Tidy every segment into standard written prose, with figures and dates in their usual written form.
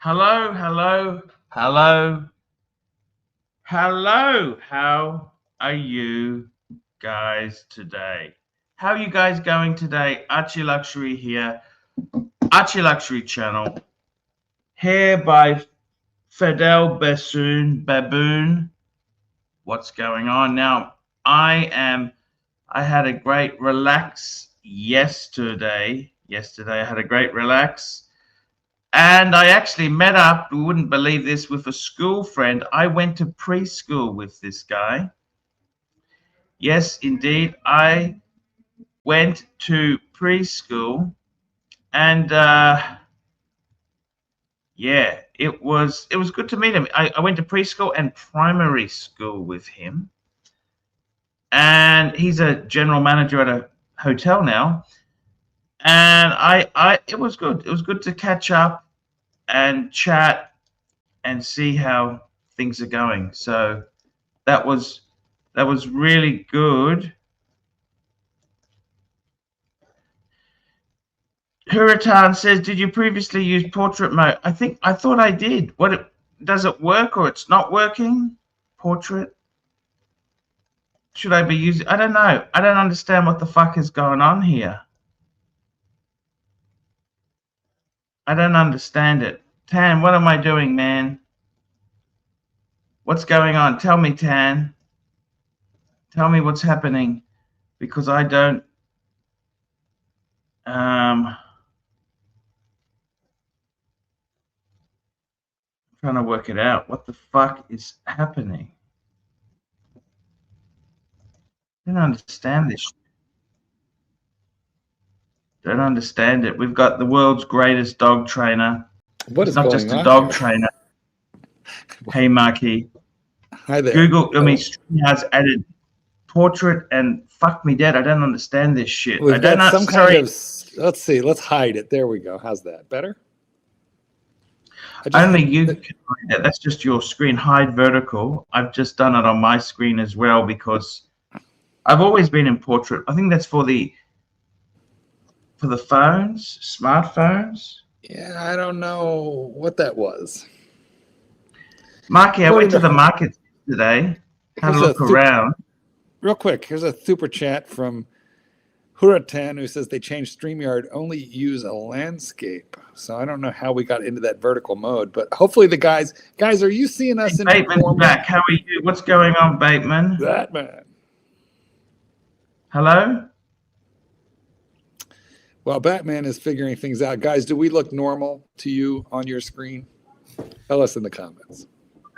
Hello, hello, hello, hello. How are you guys today? How are you guys going today? Archie Luxury here, Archie Luxury channel, here by Fidel Baboon. What's going on now? I had a great relax yesterday. I had a great relax. And I actually met up, you wouldn't believe this, with a school friend. I went to preschool with this guy. Yes, indeed. I went to preschool. And yeah, it was good to meet him. I went to preschool and primary school with him. And he's a general manager at a hotel now. And it was good. It was good to catch up and chat and see how things are going. So that was really good. Huratan says, did you previously use portrait mode? I thought I did. Does it work or it's not working? Portrait? Should I be using? I don't know. I don't understand what the fuck is going on here. I don't understand it. Tan, what am I doing, man? What's going on? Tell me, Tan. Tell me what's happening, because I don't. I'm trying to work it out. What the fuck is happening? I don't understand this. Don't understand it. We've got the world's greatest dog trainer. What is not going just a on dog here? trainer. Hey, Marky. Hi there. Stream has added portrait and fuck me dead. I don't understand this shit. We've got some kind of. Let's see. Let's hide it. There we go. How's that? Better? Only you can hide it. That's just your screen. Hide vertical. I've just done it on my screen as well because I've always been in portrait. I think that's for the phones, smartphones. Yeah, I don't know what that was. Marky, I went to the market today. Had a look around. Real quick, here's a super chat from Huratan who says they changed StreamYard, only use a landscape. So I don't know how we got into that vertical mode, but hopefully the guys, are you seeing us in Bateman's back? How are you? What's going on, Bateman? Batman. Hello? Well, Batman is figuring things out. Guys, do we look normal to you on your screen? Tell us in the comments.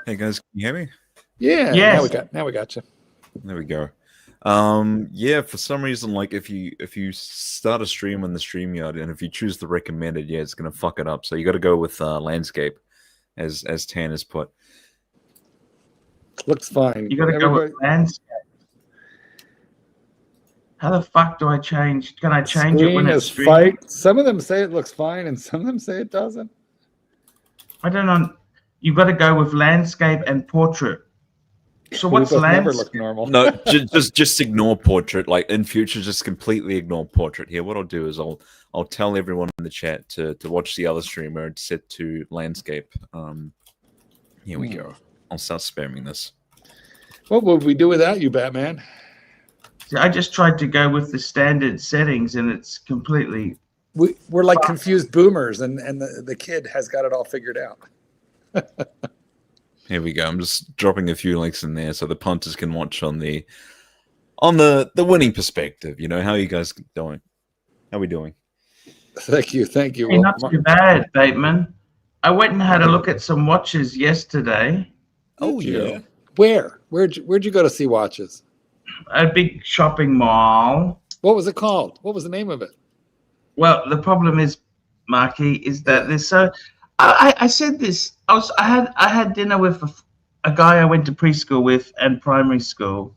Hey guys, can you hear me? Yeah, yes. now we got you. There we go. Yeah, for some reason, like if you start a stream on the StreamYard and if you choose the recommended, yeah, it's gonna fuck it up. So you got to go with landscape, as Tan has put. Looks fine. You got to go with landscape. How the fuck do I change? Can I change it when it's streaming? Some of them say it looks fine, and some of them say it doesn't. I don't know. You've got to go with landscape and portrait. So what's landscape? Never look normal. No, just ignore portrait. Like in future, just completely ignore portrait. Here, what I'll do is I'll tell everyone in the chat to watch the other streamer and set to landscape. Here we go. I'll start spamming this. What would we do without you, Batman? I just tried to go with the standard settings, and it's completely. We're like confused boomers, and the kid has got it all figured out. Here we go. I'm just dropping a few links in there so the punters can watch on the winning perspective. You know, how are you guys doing? How are we doing? Thank you. Hey, not too bad, Bateman. I went and had a look at some watches yesterday. Oh yeah. Where'd you go to see watches? A big shopping mall. What was it called? What was the name of it? Well, the problem is, Marky, is that there's so. I said this. I had dinner with a guy I went to preschool with and primary school,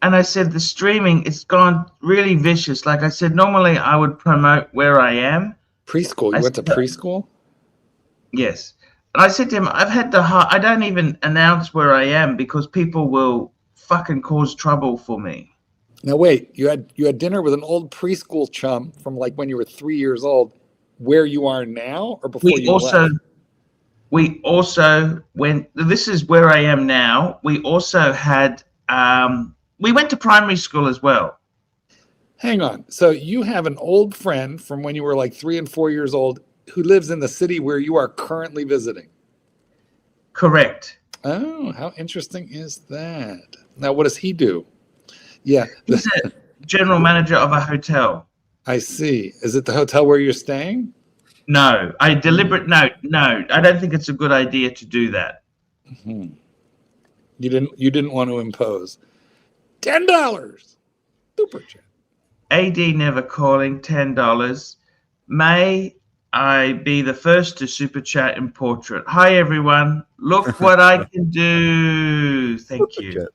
and I said the streaming it's gone really vicious. Like I said, normally I would promote where I am. Preschool. You went to preschool? Yes, and I said to him, I've had I don't even announce where I am because people will fucking cause trouble for me. Now wait, you had dinner with an old preschool chum from like when you were 3 years old. Where you are now, or before you left? we also went, this is where I am now. We also had, we went to primary school as well. Hang on. So you have an old friend from when you were like 3 and 4 years old who lives in the city where you are currently visiting. Correct. Oh, how interesting is that? Now, what does he do? Yeah. He's a general manager of a hotel. I see. Is it the hotel where you're staying? No, I no. I don't think it's a good idea to do that. Mm-hmm. You didn't want to impose $10 super chat. AD never calling $10. May I be the first to super chat in portrait? Hi everyone. Look what I can do. Thank you.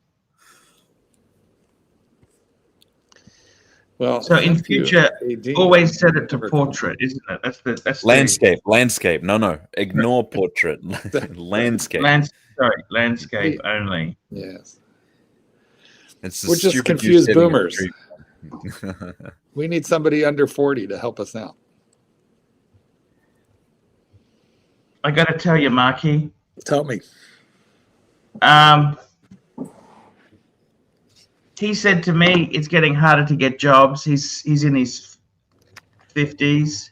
Well, so in future, always set it to portrait, isn't it? That's landscape. Landscape. No. Ignore portrait. Landscape. Landscape only. Yes. We're just confused boomers. We need somebody under 40 to help us out. I got to tell you, Marky. Tell me. He said to me, it's getting harder to get jobs. He's in his 50s.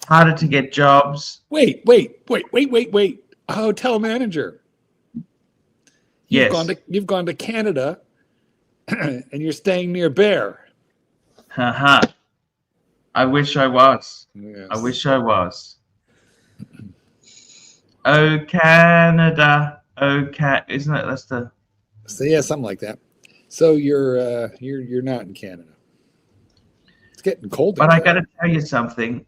Harder to get jobs. Wait. A hotel manager. Yes. You've gone to Canada and you're staying near Bear. Haha. I wish I was. Yes. I wish I was. Oh, Canada. Oh, isn't it? That's the. So yeah, something like that. So you're not in Canada. It's getting cold. But I got to tell you something.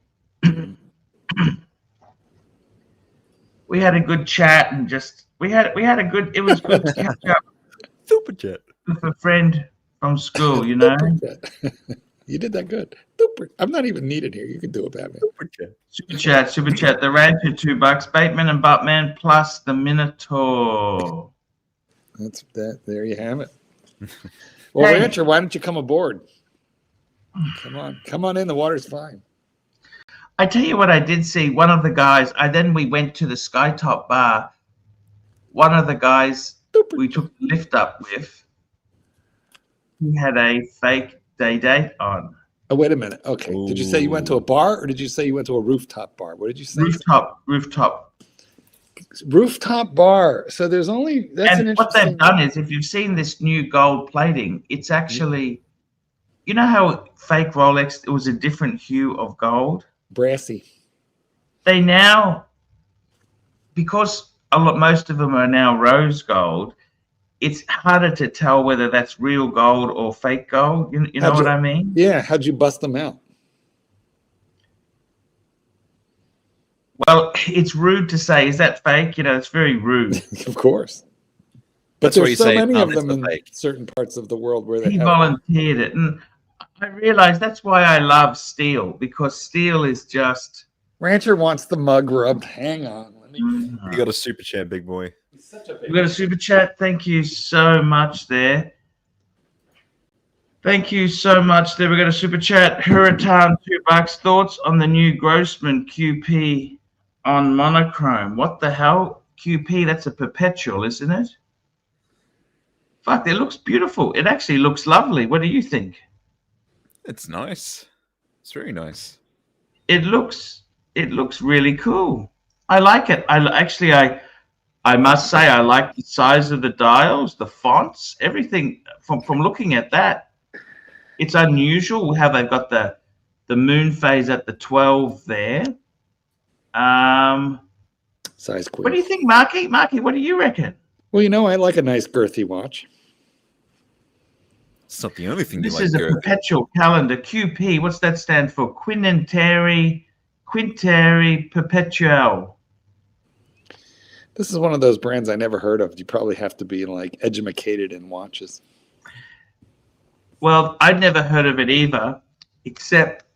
We had a good chat and just we had a good. It was good to catch up. Super chat with a friend from school. You know. You did that good. Super. I'm not even needed here. You can do it, Batman. Super chat. The rancher $2. Bateman and Buttman plus the Minotaur. That's that. There you have it. Well, hey. Rancher, why don't you come aboard? Come on in. The water's fine. I tell you what, I did see one of the guys. Then we went to the Skytop bar. One of the guys we took the lift up with, he had a fake day on. Oh, wait a minute. Okay. Ooh. Did you say you went to a bar or did you say you went to a rooftop bar? What did you say? Rooftop bar. So there's only what they've done is, if you've seen this new gold plating, it's actually, you know how fake Rolex, it was a different hue of gold, brassy. They now, because most of them are now rose gold, it's harder to tell whether that's real gold or fake gold. You know what I mean? Yeah. How'd you bust them out? Well, it's rude to say, is that fake? It's very rude. Of course. But there's so many of them in certain parts of the world where he volunteered it. And I realized that's why I love steel, because steel is just... Rancher wants the mug rubbed. Hang on. You got a super chat, big boy. We got a super chat. Thank you so much there. Thank you so much there. We got a super chat. Hurricane $2. Thoughts on the new Grossman QP on monochrome? What the hell? QP, that's a perpetual, isn't it? Fuck, it looks beautiful. It actually looks lovely. What do you think? It's nice. It's very nice. It looks really cool. I like it. I must say, I like the size of the dials, the fonts, everything from looking at that. It's unusual how they've got the moon phase at the 12 there. Size queen. What do you think, Marky? Marky, what do you reckon? Well, I like a nice girthy watch. It's not the only thing this is a perpetual calendar. QP, what's that stand for? Quinteri Perpetual. This is one of those brands I never heard of. You probably have to be educated in watches. Well, I'd never heard of it either, except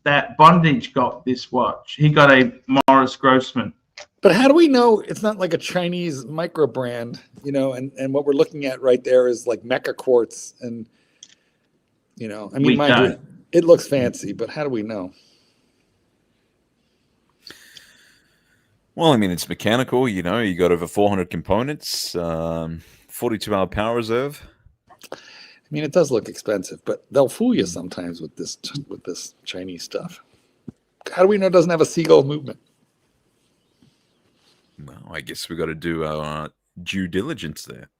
that Bondage got this watch. He got a Morris Grossman. But how do we know it's not like a Chinese micro brand, and what we're looking at right there is like Mecca quartz and, it looks fancy, but how do we know? Well, I mean, it's mechanical. You know, you got over 400 components, 42-hour power reserve. I mean, it does look expensive, but they'll fool you sometimes with this Chinese stuff. How do we know it doesn't have a seagull movement? Well, I guess we got to do our due diligence there.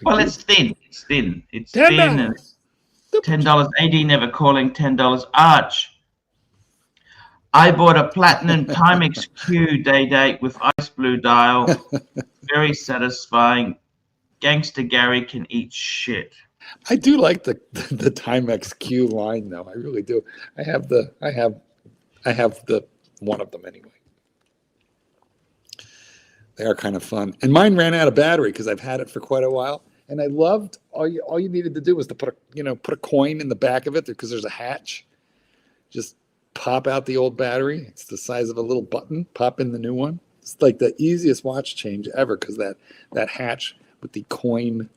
Well, it's thin. It's thin. It's $10. thin. And $10. AD never calling $10. Arch. I bought a platinum Timex Q day date with ice blue dial. Very satisfying. Gangster Gary can eat shit. I do like the Timex Q line though. I really do. I have the one of them anyway. They are kind of fun. And mine ran out of battery because I've had it for quite a while. And I loved all you needed to do was to put a coin in the back of it because there's a hatch. Just pop out the old battery. It's the size of a little button. Pop in the new one. It's like the easiest watch change ever because that hatch with the coin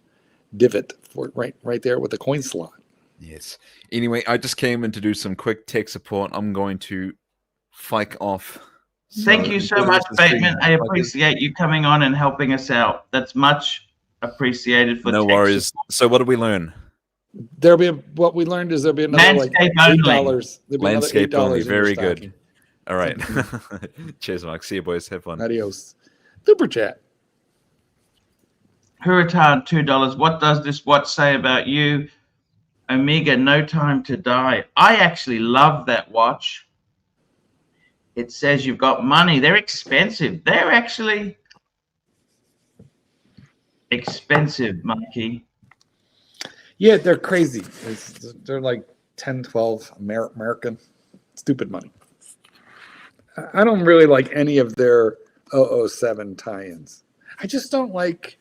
divot for it right there with the coin slot. Yes. Anyway, I just came in to do some quick tech support. I'm going to fike off. Thank you so much, Bateman. I appreciate you coming on and helping us out. That's much appreciated for no worries. support. So what did we learn? What we learned is there'll be another Landscape like $8. only. Landscape only. $8 Very good. All right. Cheers, Mark. See you, boys. Have fun. Adios. Super chat. Huratan, $2. What does this watch say about you? Omega, no time to die. I actually love that watch. It says you've got money. They're expensive. They're actually expensive, Mikey. Yeah, they're crazy. They're like 10, 12 American. Stupid money. I don't really like any of their 007 tie-ins. I just don't like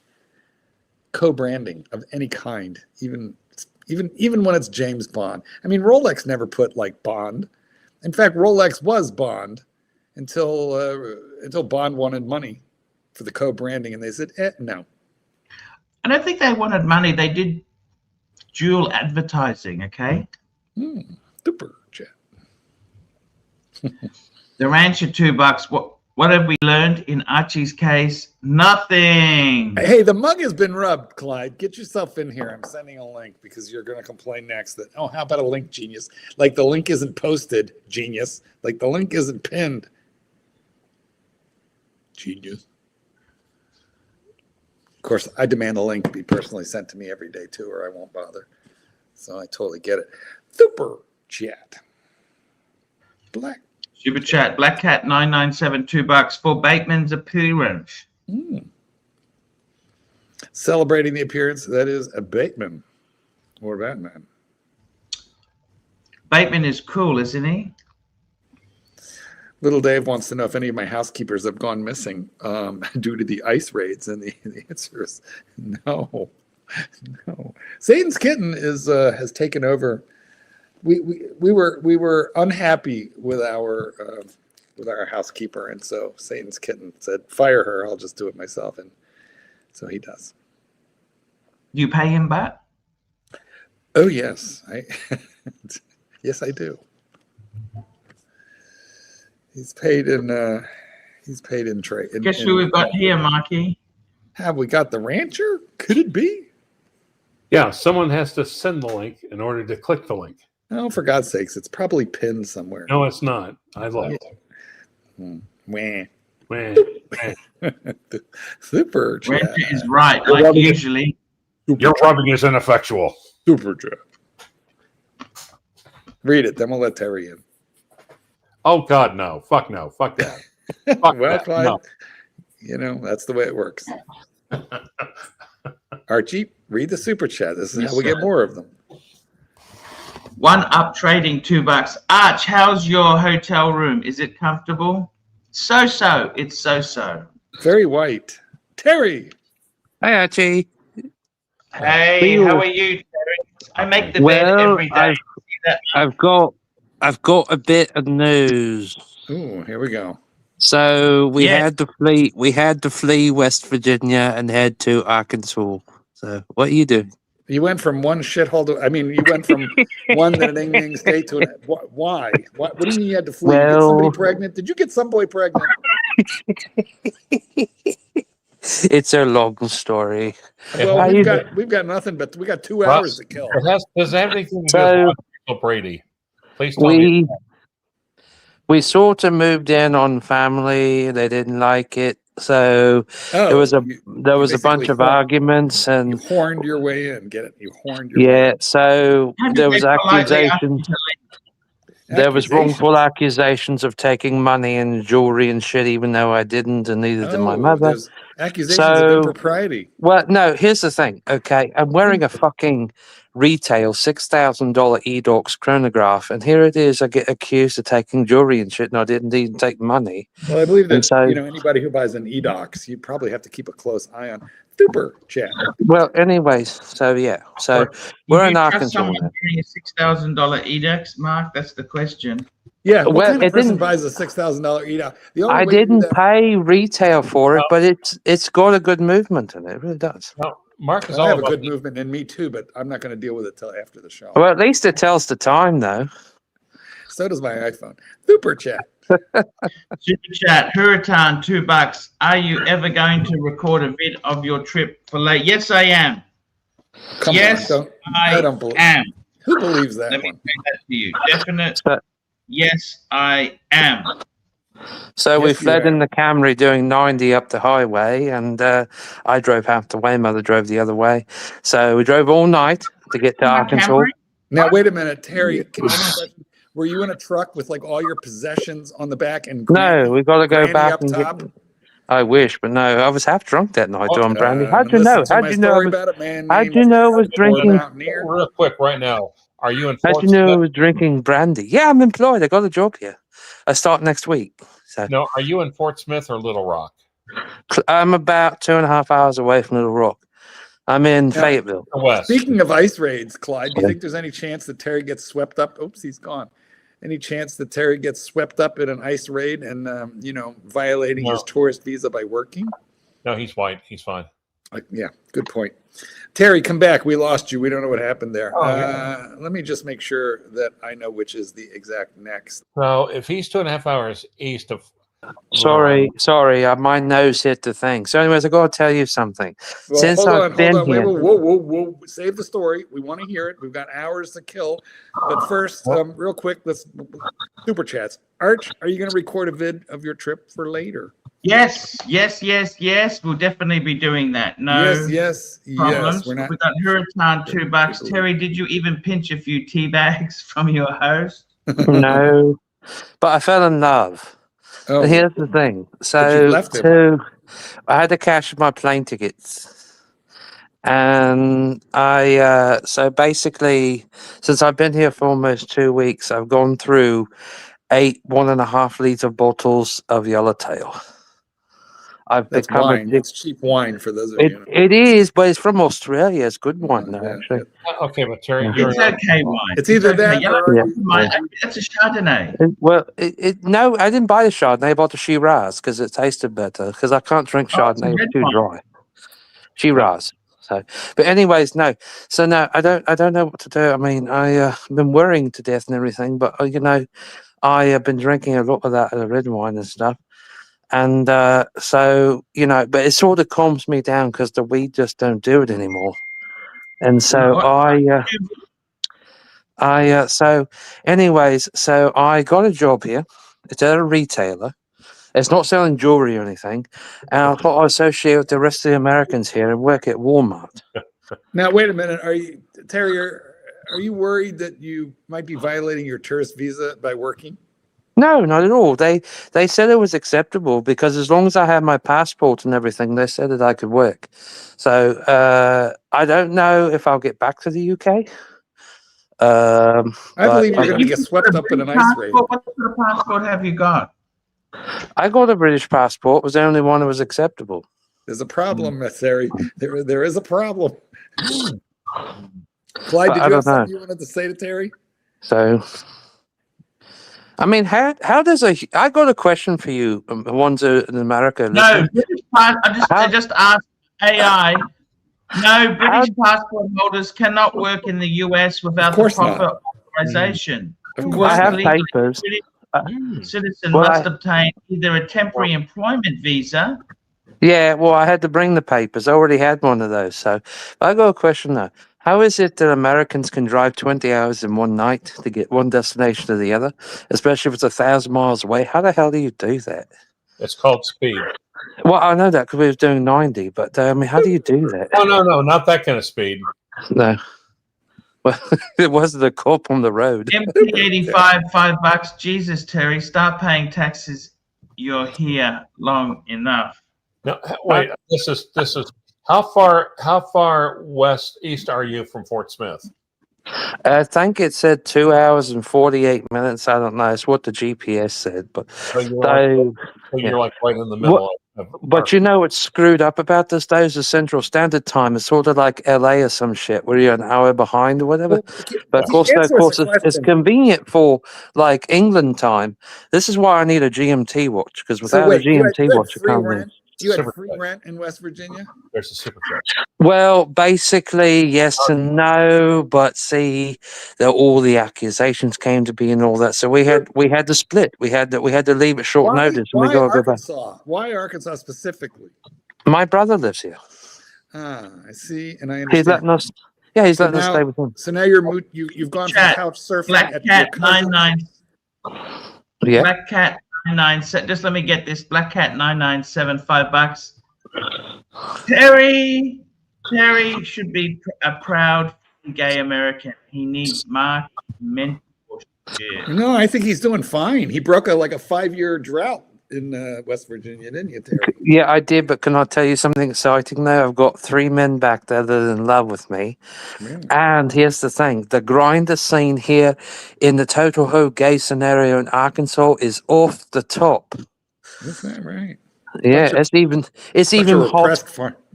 co-branding of any kind, even when it's James Bond. I mean, Rolex never put like Bond. In fact, Rolex was Bond until Bond wanted money for the co-branding, and they said, no. I don't think they wanted money. They did dual advertising, okay? Super chat. The ranch at $2. What have we learned in Archie's case? Nothing. Hey, the mug has been rubbed, Clyde. Get yourself in here. I'm sending a link because you're going to complain next that, oh, how about a link, genius? Like the link isn't posted, genius. Like the link isn't pinned. Genius. Of course, I demand a link be personally sent to me every day, too, or I won't bother. So I totally get it. Super chat. Super chat. Black Cat 997, $2 for Bateman's appearance. Celebrating the appearance, that is a Bateman or Batman. Bateman is cool, isn't he? Little Dave wants to know if any of my housekeepers have gone missing due to the ice raids, and the answer is no. Satan's Kitten has taken over. We were unhappy with our housekeeper, and so Satan's Kitten said, "Fire her. I'll just do it myself." And so he does. You pay him back? Oh yes, yes I do. He's paid in trade. Guess who we've got here, Marky? Have we got the rancher? Could it be? Yeah, someone has to send the link in order to click the link. Oh, for God's sakes, it's probably pinned somewhere. No, it's not. I looked. Wah. Super chat. Rancher is right, like usually. Your rubbing is ineffectual. Super chat. Read it, then we'll let Terry in. Oh, God, no. Fuck no. Fuck that. Fuck Well, that. Clyde, No. you know, that's the way it works. Archie, read the super chat. This is how we get more of them. One Up Trading, $2. Arch, how's your hotel room? Is it comfortable? So-so. It's so-so. Very white. Terry. Hi, Archie. Hey, how are you, Terry? I make the bed every day. I've got a bit of news. Ooh, here we go. So we had to flee West Virginia and head to Arkansas. So what are you doing? You went from one shithole to, you went from one ding state to why? What do you mean you had to flee? Get somebody pregnant? Did you get some boy pregnant? It's a long story. Well, How we've you got nothing, but we got 2 Russ, hours to kill. does it have anything to do So- with Michael Brady? Please tell me. We sort of moved in on family. They didn't like it, so Oh, there was a you bunch basically of arguments, You and horned your way in. Get it? You horned your way yeah, so How did there they was politely ask accusations. you to leave? There was wrongful Accusations. accusations of taking money and jewelry and shit, even though I didn't, and neither did my Oh, mother. there's accusations of So, impropriety. well, no, here's the thing, okay? I'm wearing a fucking retail $6,000 Edox chronograph, and here it is, I get accused of taking jewelry and shit, and I didn't even take money. Well, I believe And that so, anybody who buys an edox, you probably have to keep a close eye on. Super chat. well, anyways, so yeah, so we're Did in you trust Arkansas someone now. getting a $6,000 edex, Mark? That's the question. Yeah, what Well, kind of it person didn't- buys a $6,000 edox? The only I way to do didn't that. pay retail for it, Well- but it's got a good movement in it. It really does. No, Mark is I all have a about good movement in me too, but I'm not going to deal with it till after the show. Well, at least it tells the time, though. So does my iPhone. Super chat. Super chat, Hurritan, $2. Are you ever going to record a vid of your trip for late? Yes, I am. Come Yes, on, I don't believe. am. Who believes that Let me one? say that to you. Definite. So- Yes, I am. So we Yes, you fled are. in the Camry doing 90 up the highway, and I drove half the way. Mother drove the other way. So we drove all night to get to My Arkansas. Camry? Now wait a minute, Terry. Can I ask a question? Were you in a truck with like all your possessions on the back and No, we got to go granny back up and top? get. I wish, but no, I was half drunk that night doing brandy. Uh, How'd you know? listen to How'd my you know? I story was, about a man how'd named you know I was Ford drinking? Mountaineer? real quick right now. Are you in How'd Fort you know I Smith? was drinking brandy? Yeah, I'm employed. I got a job here. I start next week. So No, are you in Fort Smith or Little Rock? I'm about 2.5 hours away from Little Rock. I'm in Yeah. Fayetteville. Or west? Speaking of ice raids, Clyde, do you think there's any chance that Terry gets swept up? Oops, he's gone. Any chance that Terry gets swept up in an ice raid and violating No. his tourist visa by working? No, he's white. He's fine. Yeah, good point. Terry, come back. We lost you. We don't know what happened there. Oh, yeah. Let me just make sure that I know which is the exact next. So if he's 2.5 hours east of Sorry, my nose hit the thing. So, anyways, I got to tell you something. Well, Since hold I've on. been Wait, here, whoa. Save the story. We want to hear it. We've got hours to kill. But first, real quick, let's super chats. Arch, are you going to record a vid of your trip for later? Yes. We'll definitely be doing that. No Yes. problems. We're not. We got Hurritan, $2. Terry, did you even pinch a few tea bags from your host? no, but I fell in love. Oh, Here's the thing. But So, you left him. I had to cash my plane tickets, and so basically, since I've been here for almost 2 weeks, I've gone through 8 1.5-liter bottles of Yellowtail. I've That's become wine. addicted. That's cheap wine for those of you. It is, but it's from Australia. It's good wine, though, Yeah, actually. Okay, but Terry, Yeah. you're It's okay, wine. It's either okay. that Yellow or Yeah. That's a Chardonnay. No, I didn't buy the Chardonnay. I bought the Shiraz because it tasted better. Because I can't drink Oh, it's a Chardonnay; red it's too wine. dry. Shiraz. So, but anyways, no. So no, I don't know what to do. I mean, I've been worrying to death and everything, but I have been drinking a lot of that red wine and stuff. And so but it sort of calms me down because the weed just don't do it anymore. And so so anyways, so I got a job here. It's at a retailer. It's not selling jewelry or anything. And I thought I'd associate with the rest of the Americans here and work at Walmart. Now, wait a minute. Terry, are you worried that you might be violating your tourist visa by working? No, not at all. They said it was acceptable because as long as I had my passport and everything, they said that I could work. So I don't know if I'll get back to the UK. I believe you're but going to get swept up in an ice raid. What sort of passport have you got? I got a British passport. It was the only one that was acceptable. There's a problem, Terry. There is a problem. Clyde, did you have something you wanted to say to Terry? So, I mean, how does I got a question for you, the ones in America. No, British I just asked AI. No, British passport holders cannot work in the US without the proper authorization. Of course I have not. papers. citizen Well, must obtain either a temporary employment visa. Yeah, well, I had to bring the papers. I already had one of those. So I got a question though. How is it that Americans can drive 20 hours in one night to get one destination to the other, especially if it's 1,000 miles away? How the hell do you do that? It's called speed. Well, I know that because we was doing 90, but I mean, how do you do that? Oh, no, not that kind of speed. No. Well, it wasn't a cop on the road. MP85, $5. Jesus, Terry, start paying taxes. You're here long enough. No, wait. This is how far east are you from Fort Smith? I think it said 2 hours and 48 minutes. I don't know. It's what the GPS said, but So you're, yeah. like right in the middle. But you know what's screwed up about this day is the Central Standard Time. It's sort of like LA or some shit where you're an hour behind or whatever. But of course, it's convenient for like England time. This is why I need a GMT watch because without a GMT watch, I can't read. You had free rent in West Virginia? There's a super jet. Well, basically, yes and no. But see, all the accusations came to be and all that. So we had to split. We had to leave at short notice. And we got to go back. Why Arkansas specifically? My brother lives here. Ah, I see, and I understand. He's letting us. Yeah, he's letting us stay with him. So now you've gone from couch surfing. Black Cat 99. Yeah. Black Cat 997. Just let me get this. Black Cat 997, $5. Terry should be a proud gay American. He needs Mark mentorship. No, I think he's doing fine. He broke a 5-year drought in West Virginia, didn't you, Terry? Yeah, I did. But can I tell you something exciting now? I've got 3 men back there that are in love with me. Really? And here's the thing. The grinder scene here in the Total Ho gay scenario in Arkansas is off the top. Is that right? Yeah, it's even hot.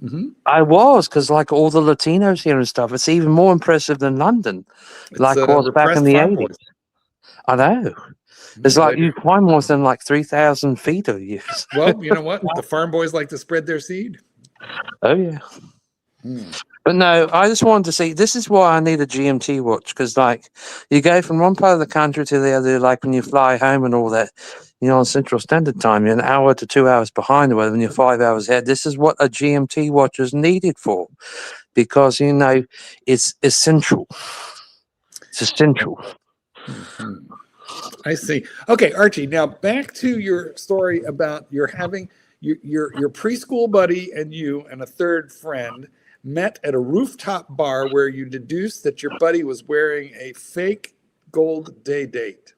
Mm-hmm. I was, because like all the Latinos here and stuff, it's even more impressive than London, like it was back in the 80s. I know. It's like you climb more than like 3,000 feet of you. Well, you know what? The farm boys like to spread their seed. Oh, yeah. But no, I just wanted to see, this is why I need a GMT watch, because like you go from one part of the country to the other, like when you fly home and all that, you know, on Central Standard Time, you're an hour to 2 hours behind or whatever, when you're 5 hours ahead. This is what a GMT watch is needed for, because, you know, it's essential. It's essential. Mm-hmm. I see. Okay, Archie, now back to your story about your having your preschool buddy and you and a third friend met at a rooftop bar where you deduced that your buddy was wearing a fake gold day date.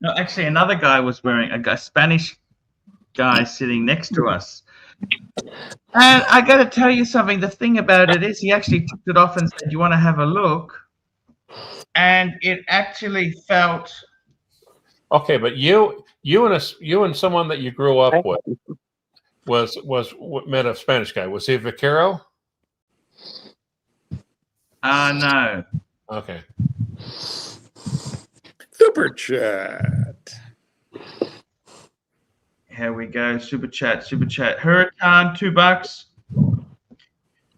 No, actually, another guy was wearing a Spanish guy sitting next to us. And I got to tell you something. The thing about it is he actually took it off and said, "You want to have a look?" And it actually felt... Okay, but you and someone that you grew up with was met a Spanish guy. Was he a vaquero? No. Okay. Super chat. Here we go. Super chat. Hurricane, $2.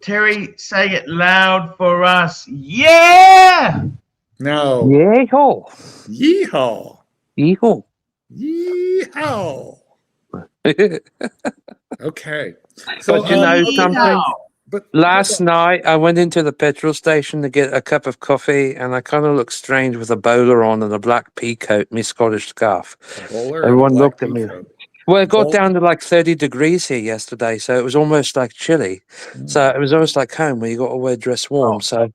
Terry, say it loud for us. Yeah! No. Yeehaw. Yeehaw. Yeehaw. Yeehaw. Okay. So, but you know something? Last night, I went into the petrol station to get a cup of coffee, and I kind of looked strange with a bowler on and a black pea coat, my Scottish scarf. Everyone looked at me. Well, it got down to like 30 degrees here yesterday, so it was almost like chilly. So it was almost like home where you got to wear dress warm. So,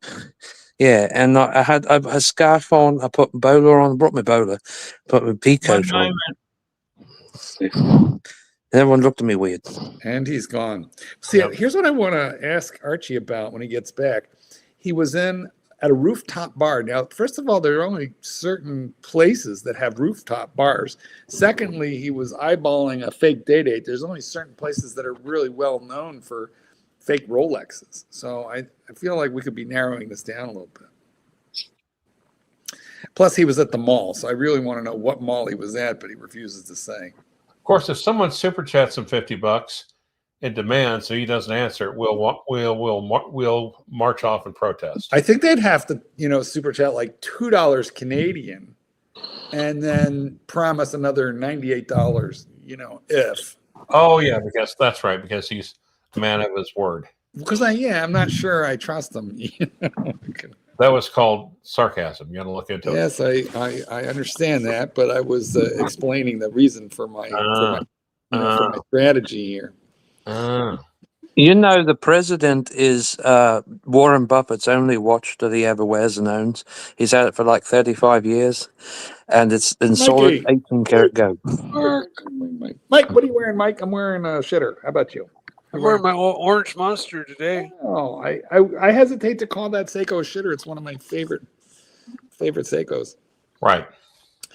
yeah, and I had a scarf on, I put a bowler on, brought my bowler, put my pea coat on. Everyone looked at me weird. And he's gone. See, here's what I want to ask Archie about when he gets back. He was at a rooftop bar. Now, first of all, there are only certain places that have rooftop bars. Secondly, he was eyeballing a fake day date. There's only certain places that are really well known for fake Rolexes. So I feel like we could be narrowing this down a little bit. Plus, he was at the mall. So I really want to know what mall he was at, but he refuses to say. Of course, if someone super chats him $50 and demands, so he doesn't answer, we'll march off and protest. I think they'd have to, super chat like $2 Canadian and then promise another $98. If Oh yeah, because that's right. Because he's a man of his word. because I'm not sure I trust them. That was called sarcasm. You got to look into it. Yes, I understand that, but I was explaining the reason for my for my strategy here. The president is Warren Buffett's only watch that he ever wears and owns. He's had it for like 35 years, and it's in solid 18-karat gold. Mike, what are you wearing, Mike? I'm wearing a shitter. How about you? I'm wearing my orange monster today. Oh, I hesitate to call that Seiko a shitter. It's one of my favorite Seikos. Right.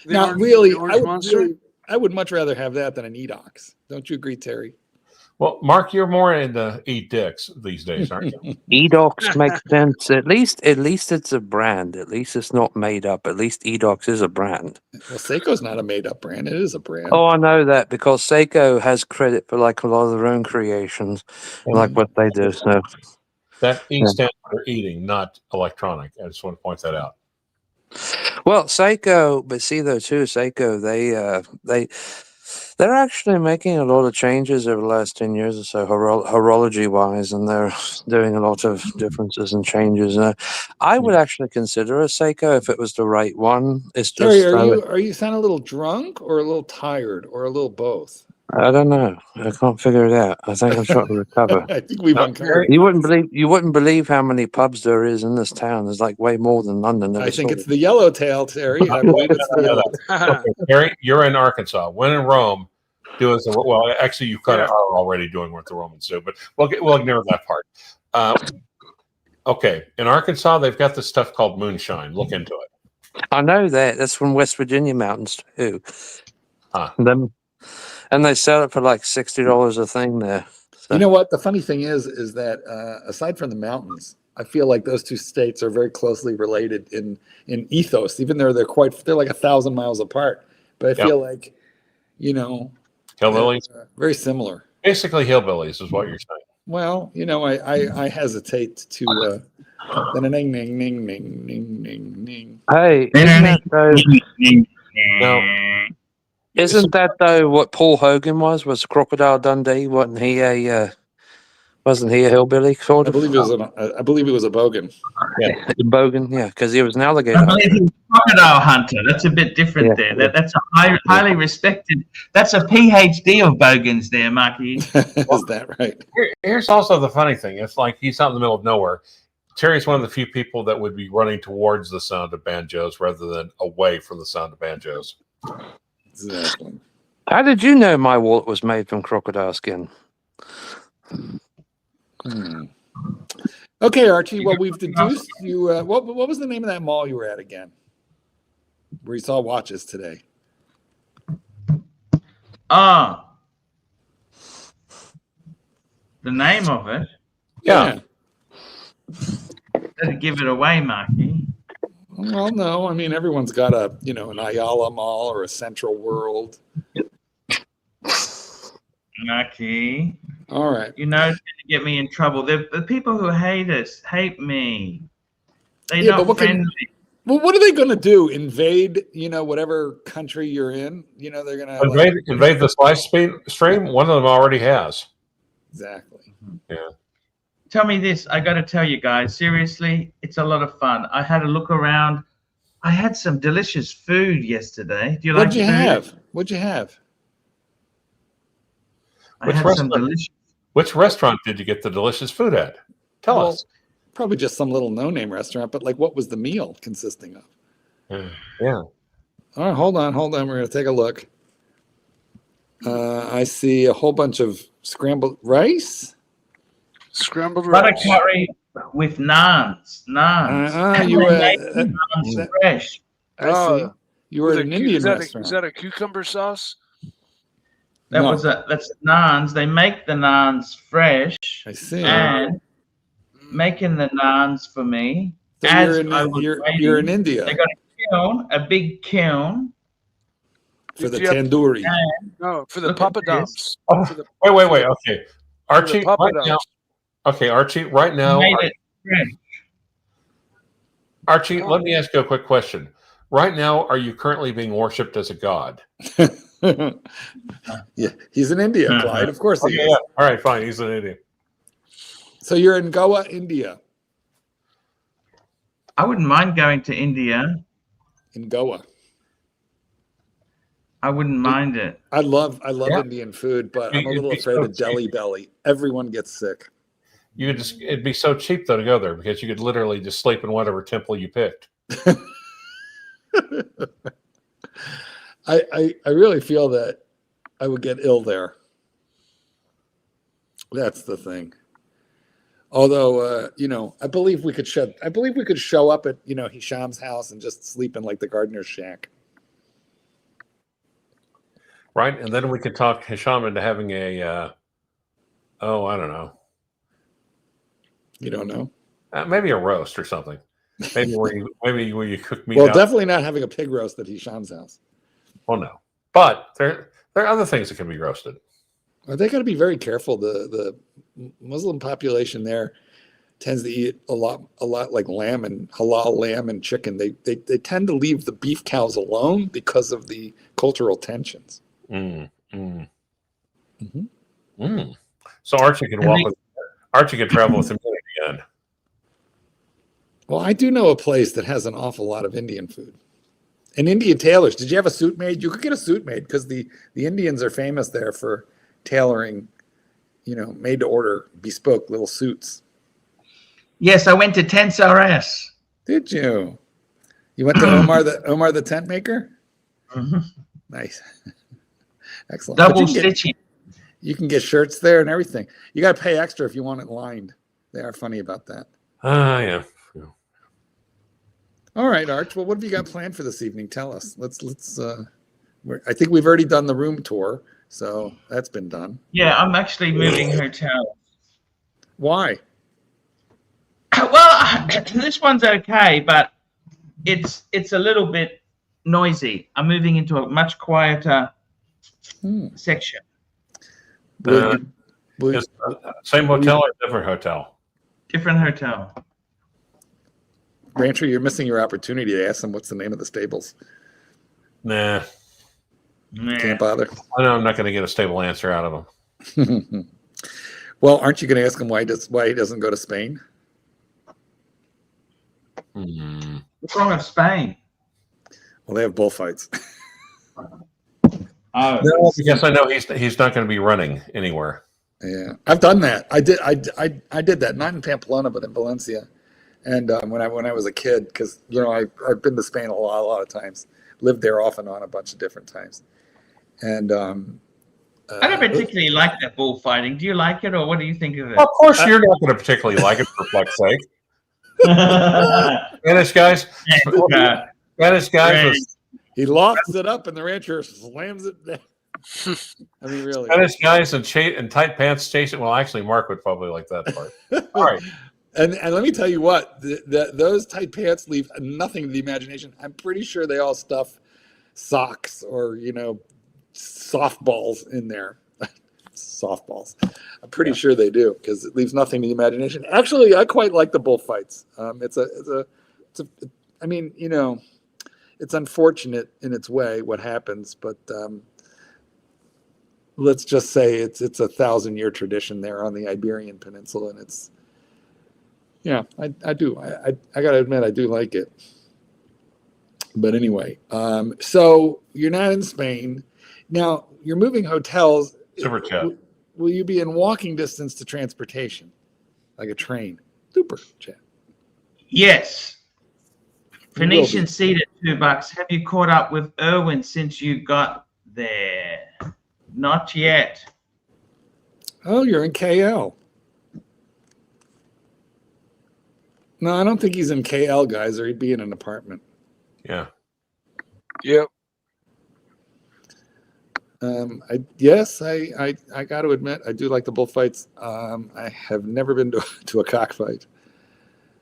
Now, really, I would much rather have that than an Edox. Don't you agree, Terry? Well, Mark, you're more into eat dicks these days, aren't you? Edox makes sense. At least it's a brand. At least it's not made up. At least Edox is a brand. Well, Seiko's not a made up brand. It is a brand. Oh, I know that because Seiko has credit for like a lot of their own creations, like what they do. So that E stands for eating, not electronic. I just want to point that out. Well, Seiko, but see though too, Seiko, they're actually making a lot of changes over the last 10 years or so, horology wise, and they're doing a lot of differences and changes. I would actually consider a Seiko if it was the right one. It's just Terry, are you sound a little drunk or a little tired or a little both? I don't know. I can't figure it out. I think I'm trying to recover. I think we've uncovered. You wouldn't believe how many pubs there is in this town. There's like way more than London. I think it's the Yellowtail, Terry. I believe it's okay, Terry, you're in Arkansas. When in Rome, do as well. Actually, you kind of are already doing what the Romans do, but we'll ignore that part. Okay, in Arkansas, they've got this stuff called moonshine. Look into it. I know that. That's from West Virginia mountains too. Huh. And they sell it for like $60 a thing there. So. You know what? The funny thing is that aside from the mountains, I feel like those two states are very closely related in ethos, even though they're like 1,000 miles apart. But I feel like, hillbillies, very similar. Basically, hillbillies is what you're saying. Well, I hestate to. Ning, ning, ning, ning, ning, ning, ning. Hey, isn't that though what Paul Hogan was Crocodile Dundee? Wasn't he a hillbilly? Sort of? I believe it was a bogan. Yeah, bogan. Yeah, because he was an alligator. I believe he was a crocodile hunter. That's a bit different there. That's a highly respected. That's a PhD of bogans there, Marky. Is that right? Here's also the funny thing. It's like he's out in the middle of nowhere. Terry's one of the few people that would be running towards the sound of banjos rather than away from the sound of banjos. Exactly. How did you know my wallet was made from crocodile skin? Okay, Archie. Well, we've deduced you. What was the name of that mall you were at again? Where you saw watches today? The name of it. Yeah. Better give it away, Marky. Well, no. I mean, everyone's got an Ayala Mall or a Central World. Marky. All right. It's going to get me in trouble. The people who hate us hate me. They're not friendly. Well, what are they going to do? Invade, whatever country you're in? They're going to invade this live stream. One of them already has. Exactly. Yeah. Tell me this. I got to tell you guys, seriously, it's a lot of fun. I had a look around. I had some delicious food yesterday. Do you like food? What'd you have? Which restaurant did you get the delicious food at? Tell us. Probably just some little no-name restaurant, but what was the meal consisting of? Yeah. All right, hold on. We're going to take a look. I see a whole bunch of scrambled rice. Scrambled butter rice. curry with naans. You naans fresh. I see. You were at an Indian restaurant. Is that a cucumber sauce? That's naans. They make the naans fresh. I see. And making the naans for me. So you're in India. They got a big kiln. For the tandoori. No, for the papadums. Wait. Okay. Archie, right now. Okay, Archie, right now. Archie, let me ask you a quick question. Right now, are you currently being worshipped as a god? Yeah, he's in India, Clyde. Of course he Okay, is. yeah. All right, fine. He's an idiot. So you're in Goa, India. I wouldn't mind going to India. In Goa. I wouldn't mind it. I love Yeah. Indian food, but I'm a It'd little be afraid so of Delhi belly. Everyone gets sick. You could just, it'd be so cheap though to go there because you could literally just sleep in whatever temple you picked. I really feel that I would get ill there. That's the thing. Although, I believe we could show up at, Hisham's house and just sleep in like the gardener's shack. Right. And then we could talk Hisham into having a, I don't know. You don't know? Maybe a roast or something. Maybe where you cook meat. Well, out. definitely not having a pig roast at Hisham's house. Well, no. But there are other things that can be roasted. Well, they got to be very careful. The Muslim population there tends to eat a lot like lamb and halal lamb and chicken. They tend to leave the beef cows alone because of the cultural tensions. So Archie can Archie can travel with him again. Well, I do know a place that has an awful lot of Indian food. And Indian tailors. Did you have a suit made? You could get a suit made because the Indians are famous there for tailoring, made to order, bespoke little suits. Yes, I went to Tattersall. Did you? You went to Omar the tent maker? Mm-hmm. Nice. Excellent. Double stitching. You can get shirts there and everything. You got to pay extra if you want it lined. They are funny about that. Yeah. All right, Arch. Well, what have you got planned for this evening? Tell us. Let's. I think we've already done the room tour, so that's been done. Yeah, I'm actually moving hotels. Why? Well, this one's okay, but it's a little bit noisy. I'm moving into a much quieter section. Same hotel or different hotel? Different hotel. Rancher, you're missing your opportunity to ask them what's the name of the stables. Nah. Can't bother. I know I'm not going to get a stable answer out of them. Well, aren't you going to ask him why he doesn't go to Spain? What's wrong with Spain? Well, they have bullfights. No, because I know he's not going to be running anywhere. Yeah, I've done that. I did that, not in Pamplona, but in Valencia. And when I was a kid, because I've been to Spain a lot of times, lived there off and on a bunch of different times, and I don't particularly like that bullfighting. Do you like it, or what do you think of it? Of course, you're not going to particularly like it, for fuck's sake. Spanish guys. He lofts it up, and the rancher slams it down. I mean, really. Spanish guys and tight pants chasing. Well, actually, Mark would probably like that part. All right. And let me tell you what, those tight pants leave nothing to the imagination. I'm pretty sure they all stuff socks or, softballs in there. Softballs. I'm pretty sure they do because it leaves nothing to the imagination. Actually, I quite like the bullfights. It's unfortunate in its way what happens, but let's just say it's a 1,000-year tradition there on the Iberian Peninsula, and it's. Yeah, I do. I got to admit, I do like it. But anyway, so you're not in Spain. Now, you're moving hotels. Super chat. Will you be in walking distance to transportation? Like a train? Super chat. Yes. Phoenician seat at $2. Have you caught up with Irwin since you got there? Not yet. Oh, you're in KL. No, I don't think he's in KL, guys, or he'd be in an apartment. Yeah. Yep. I got to admit, I do like the bullfights. I have never been to a cockfight.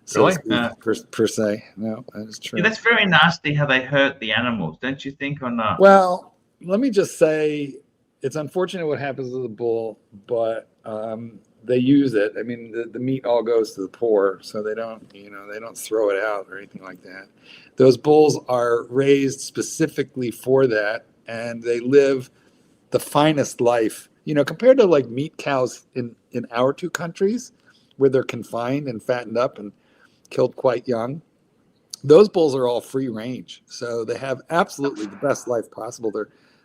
So Really? Per se. No, that is true. Yeah, that's very nasty how they hurt the animals, don't you think, or not? Well, let me just say, it's unfortunate what happens to the bull, but they use it. I mean, the meat all goes to the poor, so they don't throw it out or anything like that. Those bulls are raised specifically for that, and they live the finest life. Compared to like meat cows in our two countries, where they're confined and fattened up and killed quite young. Those bulls are all free range, so they have absolutely the best life possible.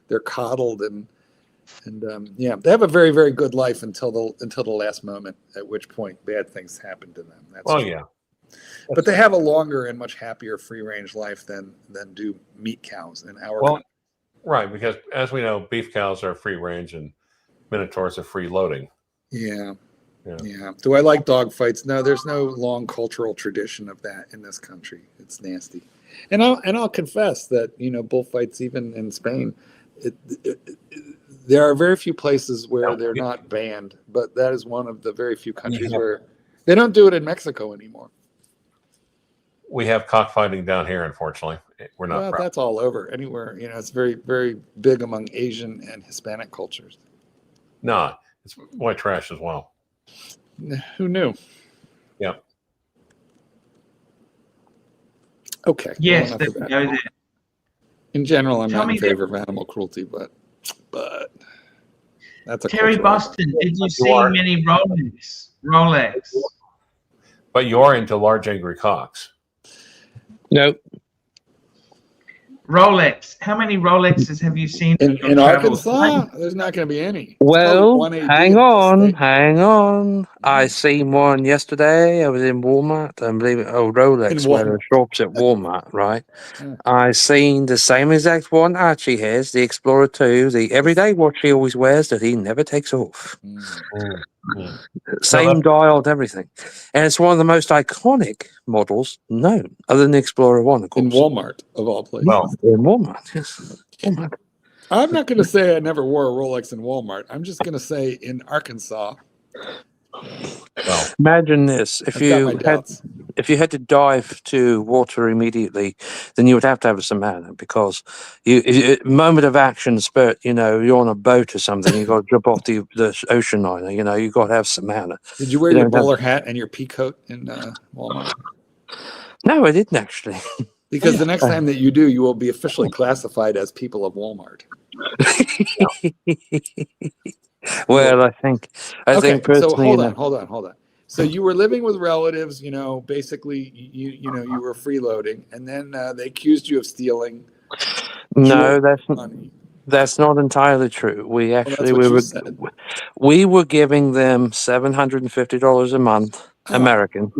They're coddled and they have a very, very good life until the last moment, at which point bad things happen to them. That's true. Yeah. But they have a longer and much happier free range life than do meat cows in our country. Right, because as we know, beef cows are free range and minotaurs are free loading. Yeah. Do I like dog fights? No, there's no long cultural tradition of that in this country. It's nasty. And I'll confess that, bullfights, even in Spain, there are very few places where they're not banned, but that is one of the very few countries where they don't do it in Mexico anymore. We have cockfighting down here, unfortunately. We're not. Well, that's all over. Anywhere, it's very, very big among Asian and Hispanic cultures. No, it's white trash as well. Who knew? Yeah. Okay. Yes, well, there we go there. In general, I'm Tell not in me favor of animal cruelty, but that's a Terry cultural- Boston, did you see many Rolex? But you are into large angry cocks. No. Rolex. How many Rolexes have you seen in your travels? Arkansas? There's not going to be any. It's Well, called 1AD hang in the on, state. hang on. I seen one yesterday. I was in Walmart. I believe it. Oh, Rolex, In where the Walmart. shops at Walmart, right? Yeah. I seen the same exact one Archie has, the Explorer 2, the everyday watch he always wears that he never takes off. Same dialed everything. And it's one of the most iconic models known, other than the Explorer 1, of course. In Walmart, of all places. Well, In Walmart, yes. Walmart. I'm not going to say I never wore a Rolex in Walmart. I'm just going to say in Arkansas. well, Imagine this: if I've got my you had doubts. if you had to dive to water immediately, then you would have to have a Samana, because moment of action, spurt, you're on a boat or something, you got to jump off the ocean liner, you got to have Samana. Did you wear You your don't have- bowler hat and your pea coat in Walmart? No, I didn't actually. Because the next time that you do, you will be officially classified as people of Walmart. Well, I think So personally, hold on. So you were living with relatives, basically you were freeloading, and then they accused you of stealing. no, Money. that's not entirely true. We actually what you said. we were giving them $750 a month, American.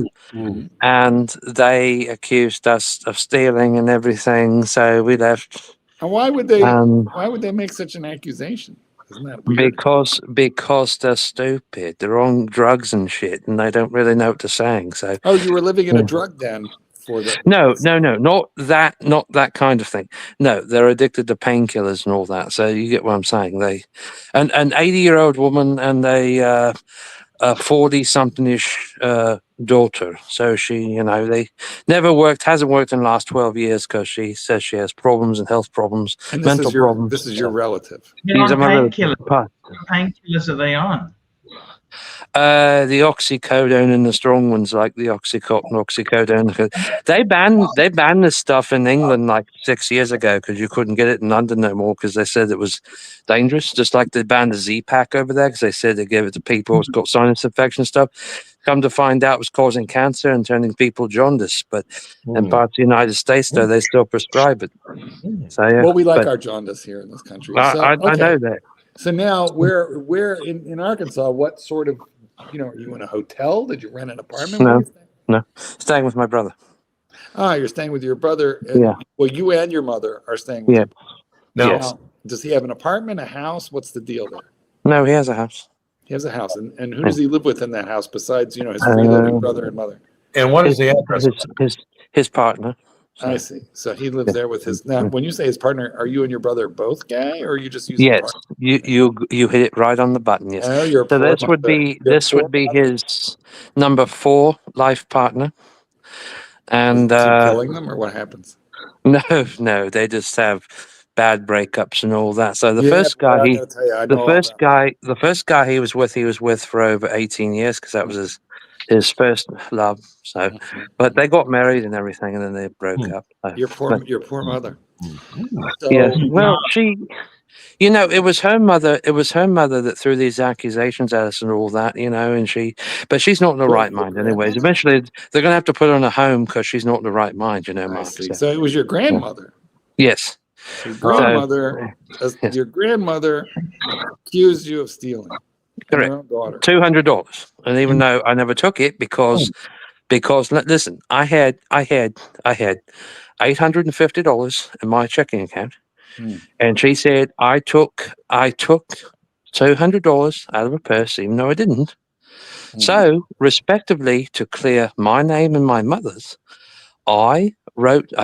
And they accused us of stealing and everything, so we left. And why would they make such an accusation? Isn't that weird? Because they're stupid. They're on drugs and shit, and they don't really know what they're saying. So You were living in a drug den for the no, not that kind of thing. No, they're addicted to painkillers and all that. So you get what I'm saying. An 80-year-old woman and a 40-something-ish daughter. So she, they never hasn't worked in the last 12 years because she says she has problems and health problems, and mental problems. This is your relative. They're on These are my painkillers. relatives. What painkillers are they on? The oxycodone and the strong ones like the oxycontin, oxycodone. They banned this stuff in England like 6 years ago because you couldn't get it in London no more because they said it was dangerous. Just like they banned the Z-Pack over there because they said they gave it to people who's got sinus infection stuff. Come to find out, it was causing cancer and turning people jaundice. But in parts of the United States, though, they still prescribe it. So yeah, Well, we like our jaundice here in this country. I know that. So now, where in Arkansas? What sort of, are you in a hotel? Did you rent an apartment? No. Where are you staying? No, staying with my brother. You're staying with your brother. And, Yeah. Well, you and your mother are staying with Yeah. you. now, Yes. Does he have an apartment, a house? What's the deal there? No, he has a house. He has a house, and who does he live with in that house besides his freeloading brother and mother? and what is the address? His partner. I see. So he lives there with his. Now, when you say his partner, are you and your brother both gay, or are you just using? Yes, partner? you hit it right on the button. Yes. Oh, you're So poor this would mother. be You're this poor would be mother. his number 4 life partner, and Does he keep killing them, or what happens? no, they just have bad breakups and all that. So the Yeah, first boy, guy I he, gotta tell you, I the know all first about guy, the first guy he was with for over 18 years because that was his first love. So, it. but they got married and everything, and then they broke up. So, Your but, poor mother. So, yes. Well, it was her mother. It was her mother that threw these accusations at us and all that, but she's not in the What, right your mind, anyways. grandmother? Eventually, they're going to have to put her in a home because she's not in the right mind, I Mark. see. So it was your grandmother. Yes. Your So, grandmother, yes. your grandmother accused you of stealing from Correct. her own daughter. $200, and even though I never took it because listen, I had $850 in my checking account, and she said I took $200 out of her purse, even though I didn't. So, respectively, to clear my name and my mother's, I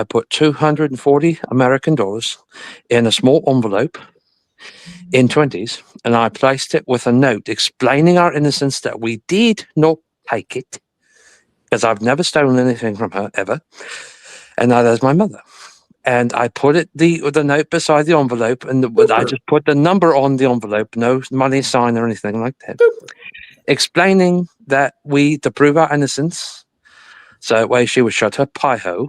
put 240 American dollars in a small envelope in 20s, and I placed it with a note explaining our innocence that we did not take it because I've never stolen anything from her ever, and neither has my mother. And I put the note beside the envelope, and I just put the number on the envelope, no money sign or anything like that, explaining that to prove our innocence, so that way she would shut her pie hole,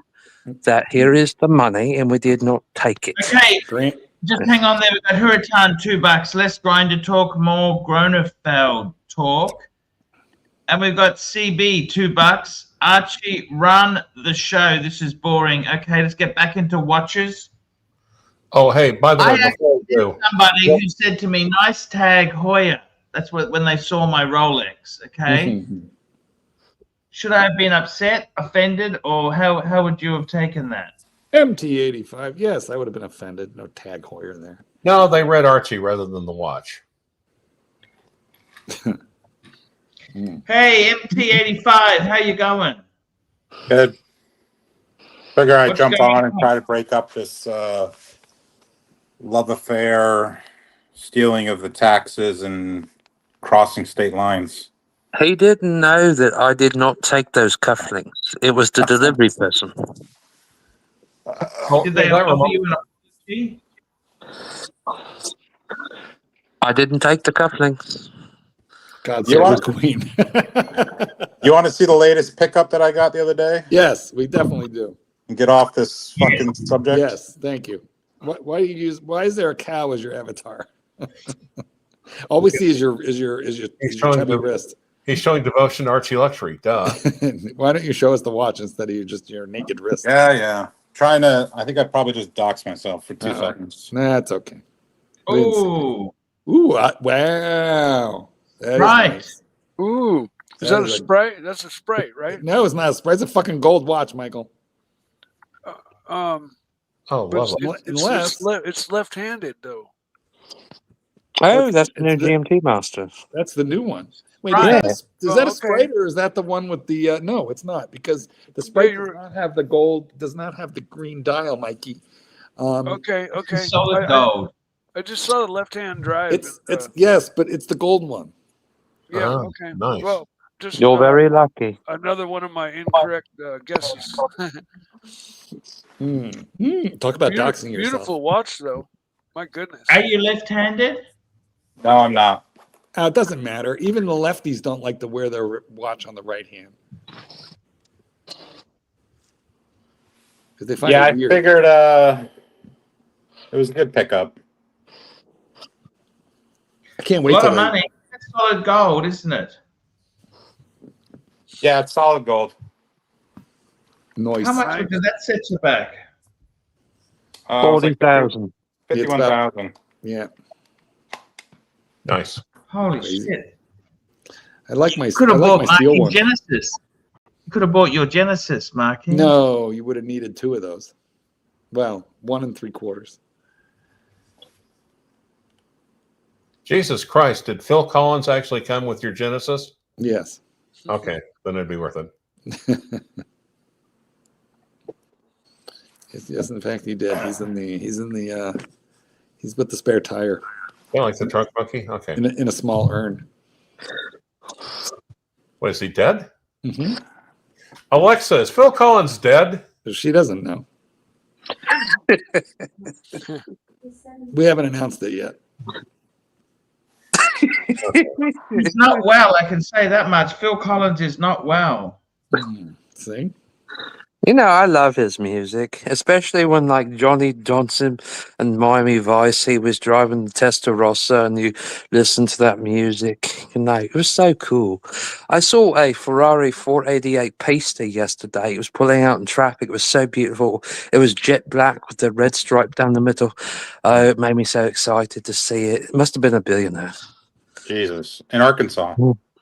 that here is the money and we did not take it. Okay, just hang on there. We've got Hurritan, $2. Less Grinder talk, more Gronefeld talk. And we've got CB, $2. Archie, run the show. This is boring. Okay, let's get back into watches. Oh, hey, by the way, I before we do, somebody who said to me, nice tag, Hoya. That's when they saw my Rolex, okay? Should I have been upset, offended, or how would you have taken that? MT85. Yes, I would have been offended. No Tag Heuer there. no, they read Archie rather than the watch. Hey, MT85, how you going? Good. Figure I'd What's jump going on and try to break up this love affair, stealing of the taxes, and crossing state lines. He didn't know that I did not take those cufflinks. It was the delivery person. Oh, Did they that offer remote- you an apology? I didn't take the cufflinks. God You save the want- queen. You want to see the latest pickup that I got the other day? Yes, we definitely do. And get off this fucking subject? Yes, thank you. Why is there a cow as your avatar? All we see is your chubby wrist. He's showing devotion to Archie Luxury. Duh. Why don't you show us the watch instead of your naked wrist? Yeah. I think I probably just doxed myself for 2 seconds. That's okay. We didn't see Ooh, that. Ooh, wow. That is Right. nice. Ooh, is That that a is a- Sprite? That's a Sprite, right? No, it's not a Sprite. It's a fucking gold watch, Michael. Oh, But lovely. Unless- it's left-handed though. Oh, that's the new It's the- GMT Master. That's the new one. Wait, Right. is that a okay. Sprite or is that the one with the? No, it's not because the Sprite does not have the gold. Does not have the green dial, Mikey. Okay. solid gold. I just saw the left-hand drive. It's yes, but it's the gold one. yeah. Ah, Okay. nice. Well, just You're very lucky. another one of my incorrect guesses. Talk about doxing yourself. Beautiful watch though. My goodness. Are you left-handed? No, I'm not. It doesn't matter. Even the lefties don't like to wear their watch on the right hand because they find Yeah, I it weird. figured it was a good pickup. I can't A wait lot till of money. That's solid gold, isn't it? Yeah, it's solid gold. Noise. How much does that set you back? It's like 40,000. 51,000. Yeah, Nice. Holy Crazy. shit. I like my. Could I have like bought my steel Marky one. Genesis. You could have bought your Genesis, Marky. No, you would have needed 2 of those. Well, 1 3/4. Jesus Christ, did Phil Collins actually come with your Genesis? Yes. Okay, then it'd be worth it. Yes, in fact, he did. He's with the spare tire Yeah, like the trunk monkey? Okay. in a small urn. What, is he dead? Mm-hmm. Alexa, is Phil Collins dead? She doesn't know. We haven't announced it yet. He's not well, I can say that much. Phil Collins is not well. See? You know, I love his music, especially when like Johnny Johnson and Miami Vice, he was driving the Testarossa and you listen to that music. You know, it was so cool. I saw a Ferrari 488 Pista yesterday. It was pulling out in traffic. It was so beautiful. It was jet black with the red stripe down the middle. Oh, it made me so excited to see it. It must have been a billionaire. Jesus. In Arkansas.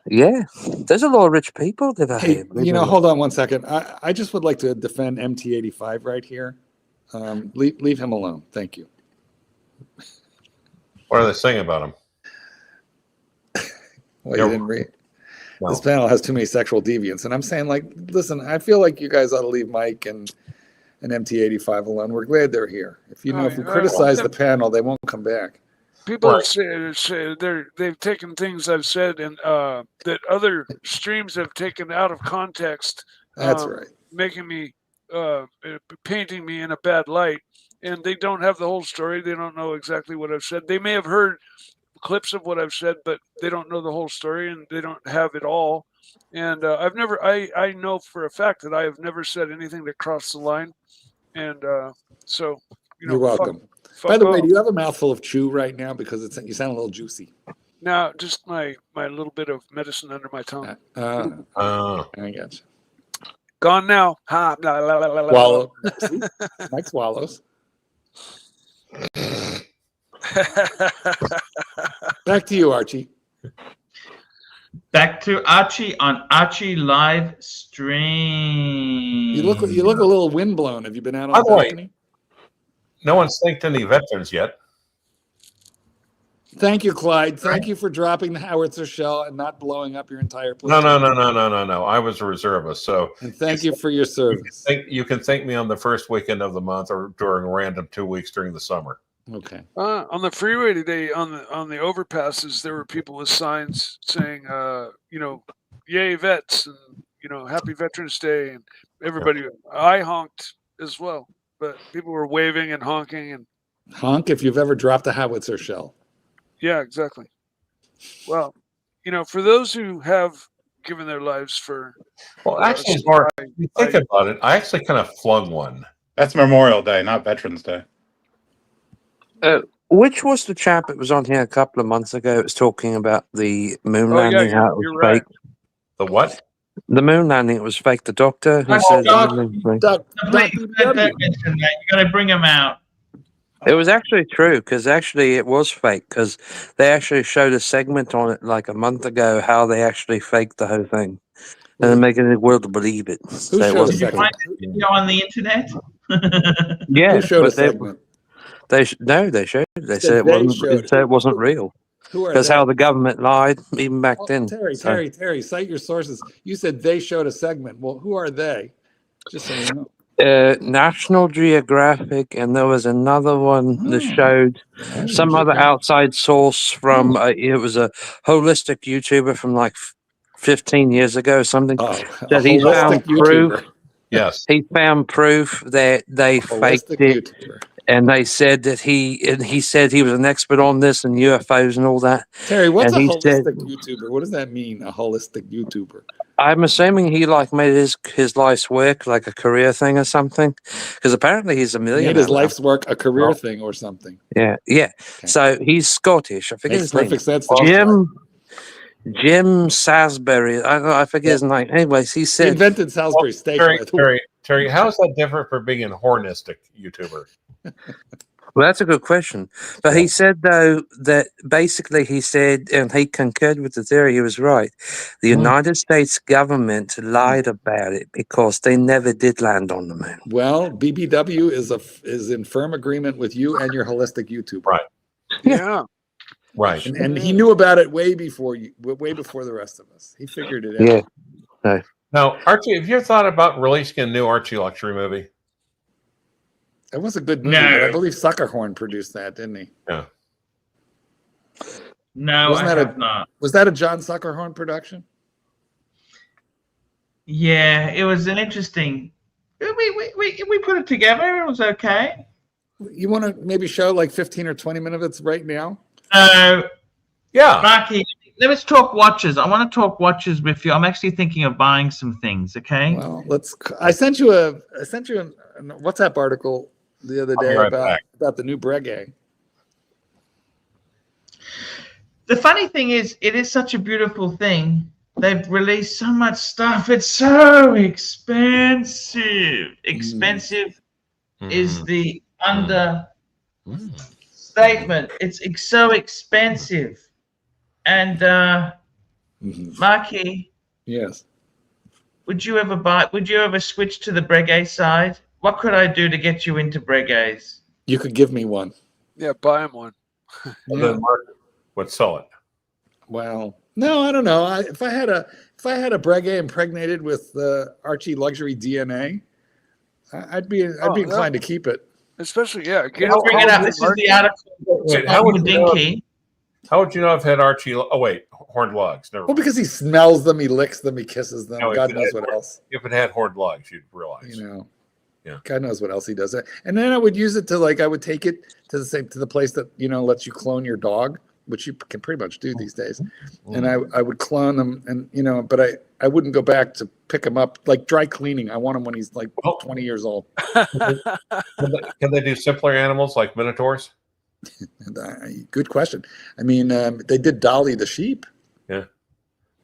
Yeah, there's a lot of rich people live out Hey, here. believe you it or know, not. hold on one second. I just would like to defend MT85 right here. Leave him alone. Thank you. What are they saying about him? Well, you Yeah. didn't read. No. This panel has too many sexual deviants. And I'm saying, like, listen, I feel like you guys ought to leave Mike and MT85 alone. We're glad they're here. If you know, if we criticize the panel, they won't come back. People Right. say they've taken things I've said and that other streams have taken out of context. That's right. Making me painting me in a bad light, and they don't have the whole story. They don't know exactly what I've said. They may have heard clips of what I've said, but they don't know the whole story, and they don't have it all. And I know for a fact that I have never said anything that crossed the line. And so, you know, You're welcome. fuck By the way, off. do you have a mouthful of chew right now? Because you sound a little juicy. Now, just my little bit of medicine under my tongue. I got you. Gone now. Ha. Blah, blah, blah, blah, blah. Swallow. See? Mike swallows. Back to you, Archie. Back to Archie on Archie live stream. You look a little windblown. Have you been out on By the the way, balcony? No one's thanked any veterans yet. Thank you, Clyde. Thank you for dropping the howitzer shell and not blowing up your entire place. No. I was a reservist, so And thank you for your service. you can thank me on the first weekend of the month or during random 2 weeks during the summer. Okay. On the freeway today, on the overpasses, there were people with signs saying, you know, "Yay vets," and you know, "Happy Veterans Day," and everybody. I honked as well, but people were waving and honking, and Honk if you've ever dropped a howitzer shell. yeah, exactly. Well, you know, for those who have given their lives for, Well, actually, Mark, if you think about it, I actually kind of flung one. That's Memorial Day, not Veterans Day. Which was the chap that was on here a couple of months ago? It was talking about the moon Oh, yeah, landing, how it was you're right. fake. The what? The moon landing, it was fake. The doctor who Oh, said Doc. the moon landing was fake. Please don't mention that. You got to bring him out. It was actually true because actually it was fake because they actually showed a segment on it like a month ago how they actually faked the whole thing and they're making the world believe it. So it showed wasn't Did you Second. find this video on the internet? yeah, Who showed a but they, segment? they showed it. They Said said it they wasn't. showed They said it. it wasn't real. Who are That's they? how the government lied even back then. Terry, So- Terry, cite your sources. You said they showed a segment. Well, who are they? Just so you know. National Geographic, and there was another one that showed some other outside source from. It was a holistic YouTuber from like 15 years ago, or something. Oh, a That he found holistic proof. YouTuber. Yes, he found proof that they faked Holistic it, YouTuber. and they said that he said he was an expert on this and UFOs and all that. Terry, what's And a he holistic said- YouTuber? What does that mean? A holistic YouTuber? I'm assuming he like made his life's work like a career thing or something, because apparently he's a He millionaire. made his now. life's work a career thing or something. Yeah. So he's Scottish. I forget Makes his name. perfect sense to me. Jim Salisbury. I forget his name. Anyways, he He said invented Salisbury steak. by the way. Terry, how is that different from being a hornistic YouTuber? Well, that's a good question. But he said, though, that basically he said, and he concurred with the theory, he was right. The United States government lied about it because they never did land on the moon. Well, BBW is in firm agreement with you and your holistic YouTuber. Right. Yeah. Right. And he knew about it way before the rest of us. He figured it out. Yeah. Now, Archie, have you ever thought about releasing a new Archie luxury movie? It was a good movie, No. but I believe Suckerhorn produced that, didn't he? Yeah. No, Wasn't I that have not. Was that a John Suckerhorn production? Yeah, it was an interesting. We put it together. It was okay. You want to maybe show like 15 or 20 minutes right now? So, Yeah. Marky, let's talk watches. I want to talk watches with you. I'm actually thinking of buying some things. Okay. Well, I sent you a WhatsApp article the other I'll be day right about back. the new Breguet. The funny thing is, it is such a beautiful thing. They've released so much stuff. It's so expensive. Expensive is the understatement. It's so expensive. And Marky, Yes. would you ever switch to the Breguet side? What could I do to get you into Breguets? You could give me one. Yeah, buy him one. And then Mark would sell it. Well, no, I don't know. If I had a Breguet impregnated with the Archie luxury DNA, I'd be inclined to keep it. Especially, yeah. I'll bring it up. This is the article. Wait, how would you know I've had Archie? Oh wait, horned lugs. Never Well, mind. because he smells them, he licks them, he kisses them. No, God if- knows what else. If it had horned lugs, you'd realize. You know. Yeah. God knows what else he does. And then I would use it to I would take it to the place that lets you clone your dog, which you can pretty much do these days. And I would clone them, and but I wouldn't go back to pick him up like dry cleaning. I want him when he's like 20 years old. Can they do simpler animals like minotaurs? Good question. I mean, they did Dolly the sheep. Yeah,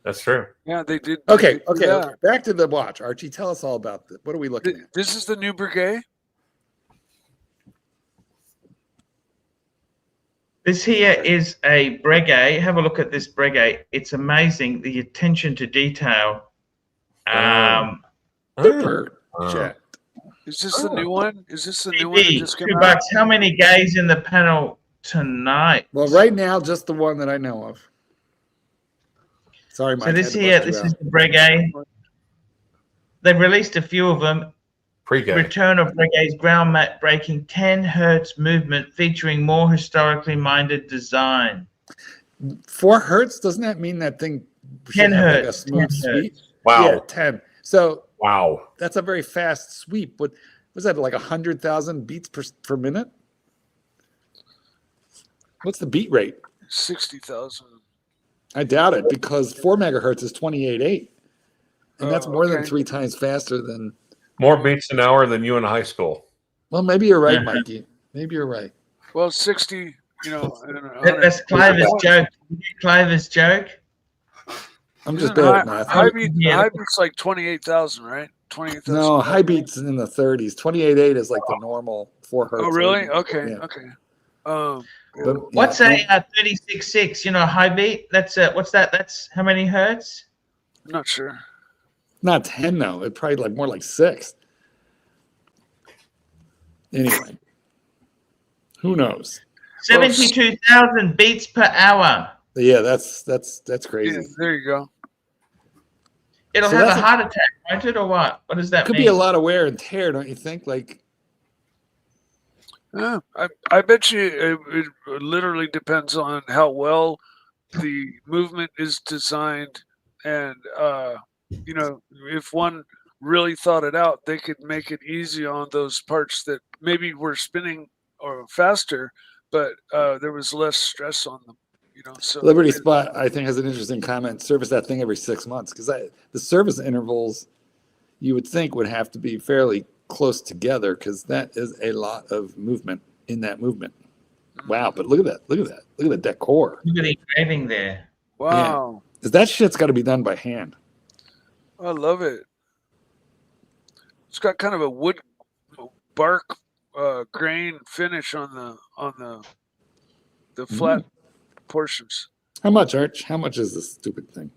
that's true. Yeah, they did. Okay. Yeah. Back to the watch. Archie, tell us all about this. What are we looking at? This is the new Breguet. This here is a Breguet. Have a look at this Breguet. It's amazing, the attention to detail. Super jet. Is this the new one? Is this the new one that BB, just came $2. out? How many gays in the panel tonight? Well, right now, just the one that I know of. Sorry, Mike. So this here, this is the Breguet. They've released a few of them. Pre-game. Return of Breguet's ground-breaking 10 hertz movement featuring more historically minded design. 4 hertz, doesn't that mean that thing 10 should have like a hertz. smooth 10 sweep? Wow. Yeah, 10. So Wow. that's a very fast sweep. What was that, like 100,000 beats per minute? What's the beat rate? 60,000. I doubt it, because 4 megahertz is 28.8. And that's more than okay. 3 times faster than. More beats an hour than you in high school. Well, maybe you're right, Mikey. Maybe you're right. Well, 60. I don't know. That's Cliver's joke. Cliver's joke. I'm just bad at math. High beat's like 28,000, right? 28,000. No, high beats in the 30s. 28.8 is like the normal 4 hertz. Oh, really? Okay. Yeah. Okay. But, What's yeah, a 36.6? High beat. That's what's that? That's how many hertz? I'm not sure. Not 10 though. It probably more like 6. Anyway, who knows? 72,000 beats per hour. Yeah, that's crazy. Yeah, there you go. It'll So have a that's heart attack, won't it, or what? What does that Could mean? be a lot of wear and tear, don't you think? Like, I bet you it literally depends on how well the movement is designed, and if one really thought it out, they could make it easy on those parts that maybe were spinning or faster, but there was less stress on them. So Liberty Spot, I think, has an interesting comment. Service that thing every 6 months, because the service intervals you would think would have to be fairly close together, because that is a lot of movement in that movement. Wow, but look at that! Look at the decor. Look at the engraving there. wow, Because that shit's got to be done by hand. I love it. It's got kind of a wood bark grain finish on the flat portions. How much, Arch? How much is this stupid thing?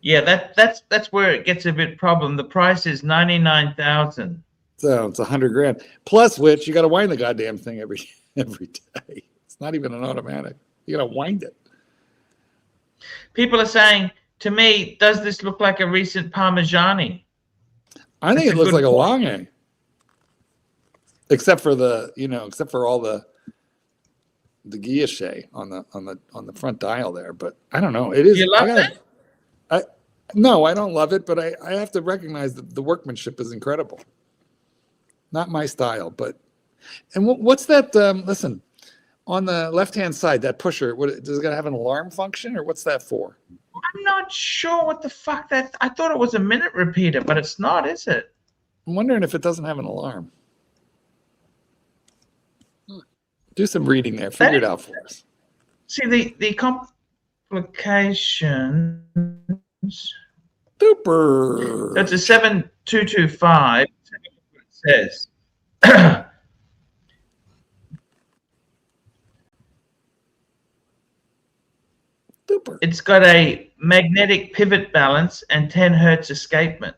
Yeah, that's where it gets a bit problem. The price is 99,000. So it's $100,000. Plus, which you got to wind the goddamn thing every day. It's not even an automatic. You got to wind it. People are saying to me, does this look like a recent Parmigiani? I think That's it a looks good like a point. long A. Except for all the guilloche on the front dial there. But I don't know. It is. You love it? No, I don't love it, but I have to recognize that the workmanship is incredible. Not my style, but And what's that? Listen, on the left-hand side, that pusher, does it got to have an alarm function, or what's that for? I'm not sure what the fuck that. I thought it was a minute repeater, but it's not, is it? I'm wondering if it doesn't have an alarm. Do some reading there. Figure it out for us. See the complications. Super. That's a 7225. It says. Super. It's got a magnetic pivot balance and 10 hertz escapement.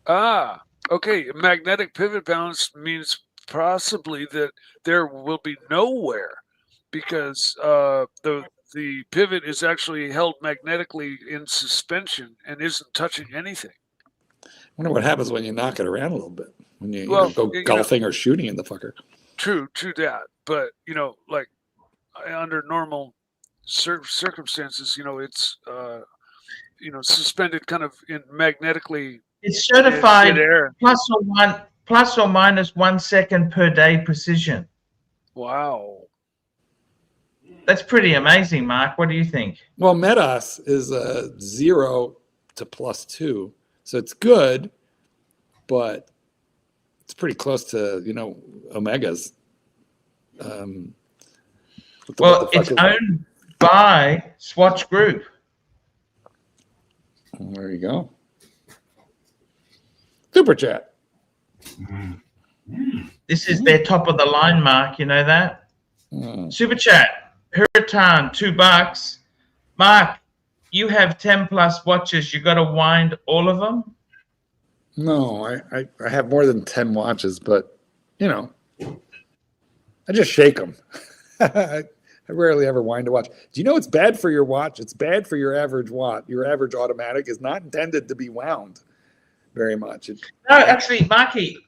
Ah, okay. Magnetic pivot balance means possibly that there will be nowhere, because the pivot is actually held magnetically in suspension and isn't touching anything. I wonder what happens when you knock it around a little bit, when you, Well, go golfing or shooting in the fucker. True that. But like under normal circumstances, it's suspended kind of in magnetically. It's certified air. plus or minus 1 second per day precision. Wow. That's pretty amazing, Mark. What do you think? Well, Metas is 0 to +2, so it's good, but it's pretty close to Omegas. Well, it's owned by Swatch Group. There you go. Super chat. This is their top of the line, Mark. You know that? Super chat. Hurritan, $2. Mark, you have 10 plus watches. You got to wind all of them? No, I have more than 10 watches, but I just shake them. I rarely ever wind a watch. Do you know it's bad for your watch? It's bad for your average watch. Your average automatic is not intended to be wound very much. No, actually, Marky,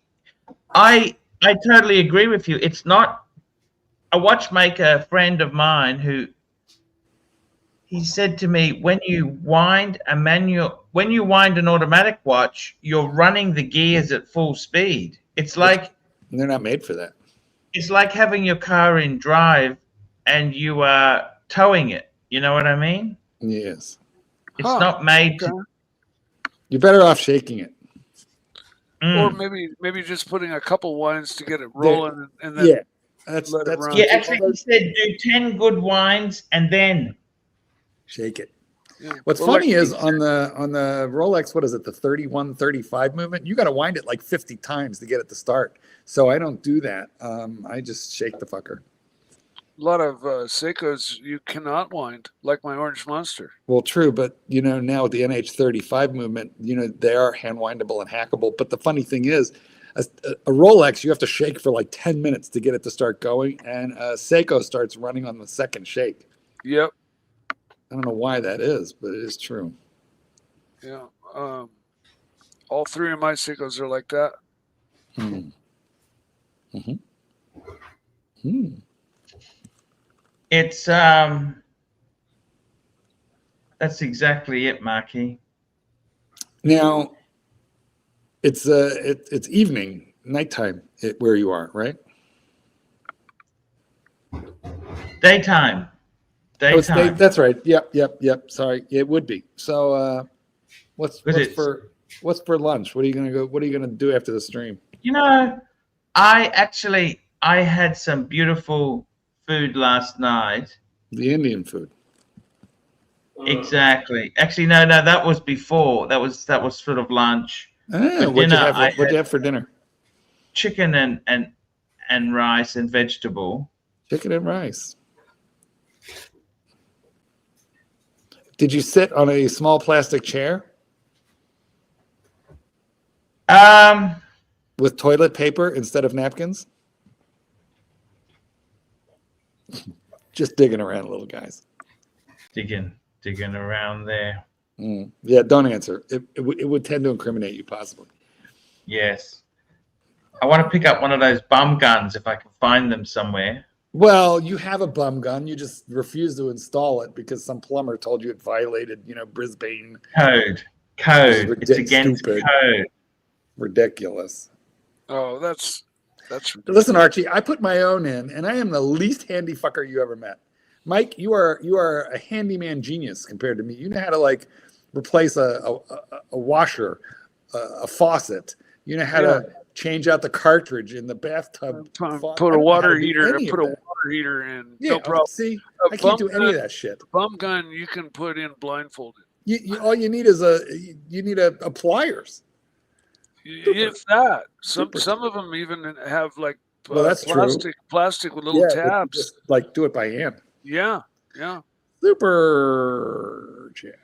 I totally agree with you. It's not. A watchmaker friend of mine he said to me, when you wind an automatic watch, you're running the gears at full speed. It's like they're not made for that. It's like having your car in drive and you are towing it. You know what I mean? Yes. It's not made to. You're better off shaking it. Or maybe just putting a couple winds to get it rolling, and then that's yeah. Actually, he said do 10 good winds and then shake it. Yeah. What's funny is on the Rolex, what is it, the 31-35 movement? You got to wind it like 50 times to get it to start. So I don't do that. I just shake the fucker. A lot of Seikos you cannot wind, like my Orange Monster. Well, true, but now with the NH35 movement, they are hand windable and hackable. But the funny thing is, a Rolex you have to shake for like 10 minutes to get it to start going, and a Seiko starts running on the second shake. Yep. I don't know why that is, but it is true. Yeah. All three of my Seikos are like that. It's that's exactly it, Marky. Now it's evening, nighttime where you are, right? Daytime. That's right. Yep. Sorry, it would be. So, what's for lunch? What are you gonna do after the stream? I had some beautiful food last night. The Indian food. Exactly. Actually, no, that was before. That was sort of lunch. What'd you have for dinner? Chicken and rice and vegetable. Chicken and rice. Did you sit on a small plastic chair? With toilet paper instead of napkins? Just digging around a little, guys. Digging around there. Yeah, don't answer. It would tend to incriminate you, possibly. Yes. I want to pick up one of those bum guns if I can find them somewhere. Well, you have a bum gun. You just refuse to install it because some plumber told you it violated, Brisbane code. It's against code. Ridiculous. Oh, that's That's Listen, Archie, I put my own in, and I am the least handy fucker you ever met. Mike, you are a handyman genius compared to me. You know how to like replace a washer, a faucet. You know how to change out the cartridge in the bathtub. Put a water heater. Put a water heater in. Yeah, No problem. See, I can't do any of that shit. Bum gun you can put in blindfolded. All you need is a pliers. If that. Some of them even have like that's plastic with little tabs. Just like do it by hand. Yeah. Super chat.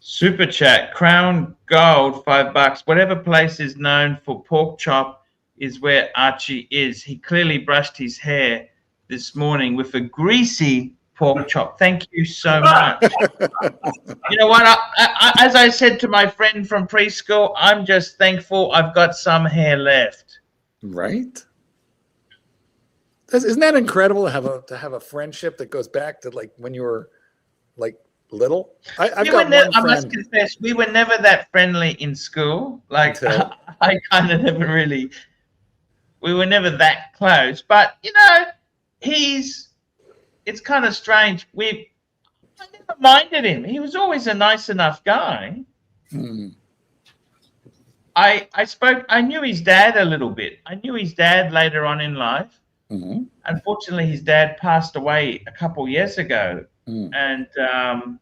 Super chat. Crown Gold, $5. Whatever place is known for pork chop is where Archie is. He clearly brushed his hair this morning with a greasy pork chop. Thank you so much. You know what? As I said to my friend from preschool, I'm just thankful I've got some hair left. Right? Isn't that incredible to have a friendship that goes back to like when you were like little? I must confess, we were never that friendly in school. Like I kind of never really. We were never that close, but you know, it's kind of strange. I never minded him. He was always a nice enough guy. I knew his dad a little bit. I knew his dad later on in life. Unfortunately, his dad passed away a couple years ago, and I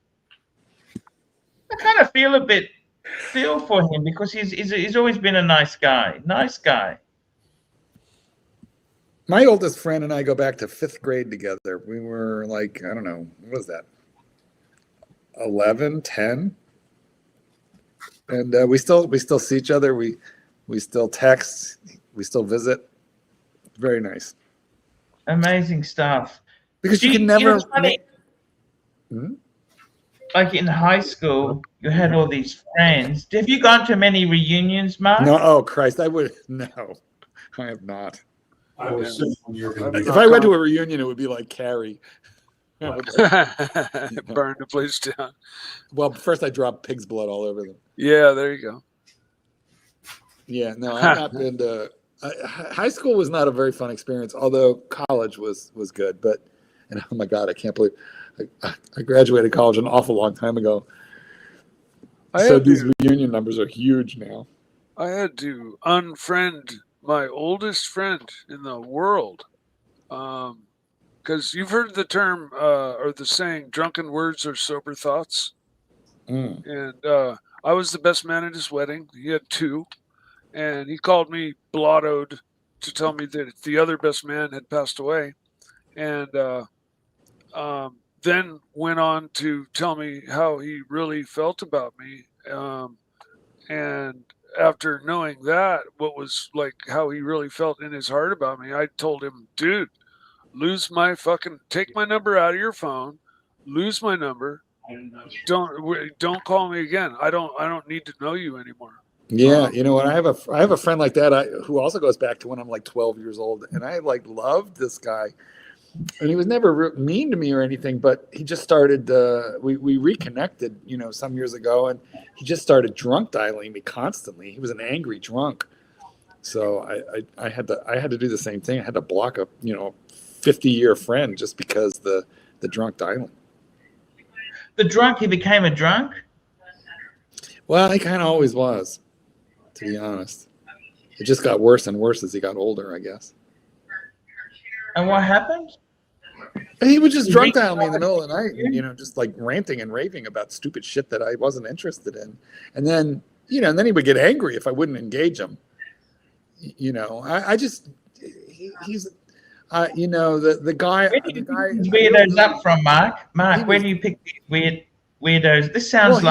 kind of feel for him because he's always been a nice guy. My oldest friend and I go back to 5th grade together. We were like, I don't know, what was that? 11, 10. And we still see each other. We still text. We still visit. Very nice. Amazing stuff. Because you can never. Like in high school, you had all these friends. Have you gone to many reunions, Mark? No. Oh Christ, I have not. I was assuming you were going to be. If I went to a reunion, it would be like Carrie. Burn the place down. Well, first I dropped pig's blood all over them. Yeah, there you go. Yeah, no, I've not been to. High school was not a very fun experience, although college was good. And oh my God, I can't believe I graduated college an awful long time ago. So these reunion numbers are huge now. I had to unfriend my oldest friend in the world. Because you've heard the term or the saying, drunken words are sober thoughts. And I was the best man at his wedding. He had 2. And he called me blottoed to tell me that the other best man had passed away. And then went on to tell me how he really felt about me. And after knowing that, what was like how he really felt in his heart about me, I told him, dude, take my number out of your phone, lose my number. Don't call me again. I don't need to know you anymore. Yeah, you know what? I have a friend like that who also goes back to when I'm like 12 years old, and I like loved this guy, and he was never mean to me or anything, but he just started. We reconnected, some years ago, and he just started drunk dialing me constantly. He was an angry drunk, so I had to do the same thing. I had to block a 50-year friend just because the drunk dialing. The drunk, he became a drunk? Well, he kind of always was, to be honest. It just got worse and worse as he got older, I guess. And what happened? He would just drunk dial me in the middle of the night, just like ranting and raving about stupid shit that I wasn't interested in. And then, and then he would get angry if I wouldn't engage him. He's the guy. Where do you pick these weirdos up from, Mark? Where do you pick these weirdos? This sounds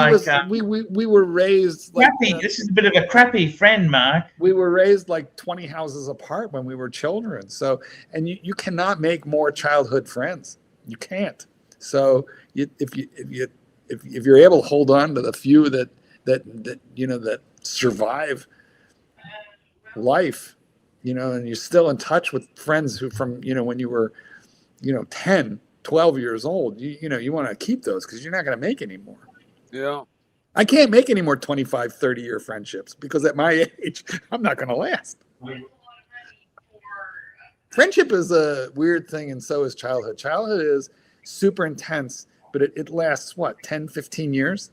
we were raised like crappy. This is a bit of a crappy friend, Mark. We were raised like 20 houses apart when we were children. So, and you cannot make more childhood friends. You can't. So, if you're able to hold on to the few that survive life, and you're still in touch with friends who from when you were 10, 12 years old, you want to keep those because you're not going to make any more. Yeah. I can't make any more 25, 30-year friendships because at my age, I'm not going to last. Friendship is a weird thing, and so is childhood. Childhood is super intense, but it lasts, what, 10, 15 years?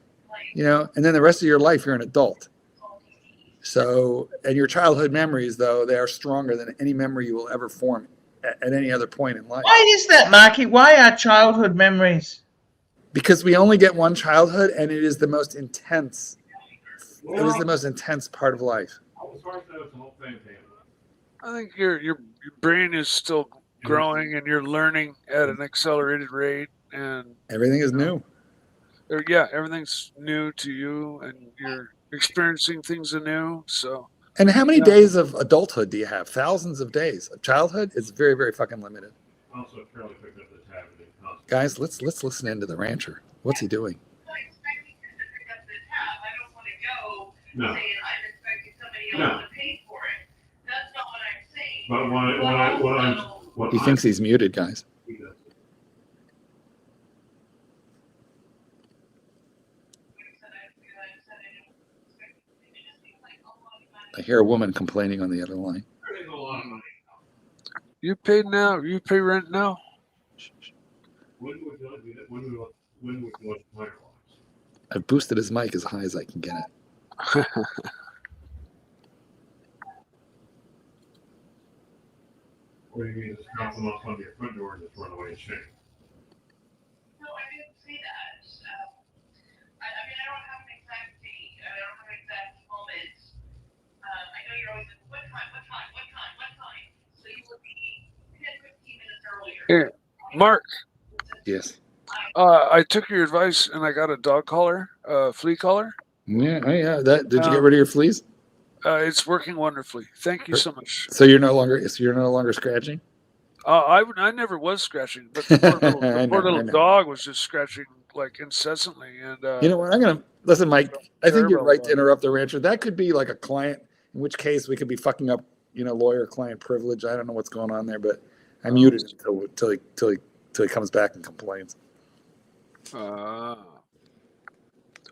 You know, and then the rest of your life, you're an adult. So, and your childhood memories, though, they are stronger than any memory you will ever form at any other point in life. Why is that, Marky? Why are childhood memories? Because we only get one childhood, and it is the most intense. It is the most intense part of life. I think your brain is still growing and you're learning at an accelerated rate, and Everything is new. yeah, everything's new to you, and you're experiencing things anew. So, And how many days of adulthood do you have? Thousands of days. Of childhood is very, very fucking limited. Guys, let's listen into the rancher. What's he doing? No. No. But what He thinks he's muted, guys. I hear a woman complaining on the other line. you paid now? You pay rent now? I've boosted his mic as high as I can get it. What do you mean, just drop them off on your front door and just run away and shame? No, I didn't say that. I mean, I don't have an exact date. I don't have an exact moment. I know you're always like, what time? So you will be 10, 15 minutes earlier. Here, Mark. Yes. I took your advice and I got a dog collar, flea collar. Yeah, oh yeah. Did you get rid of your fleas? It's working wonderfully. Thank you so much. So you're no longer scratching? I never was scratching, but the poor little I know. dog was just scratching like incessantly. And You know what? I'm gonna listen, Mike. I think you're Terrible. right to interrupt the rancher. That could be like a client, in which case we could be fucking up, lawyer-client privilege. I don't know what's going on there, but I muted him till he comes back and complains.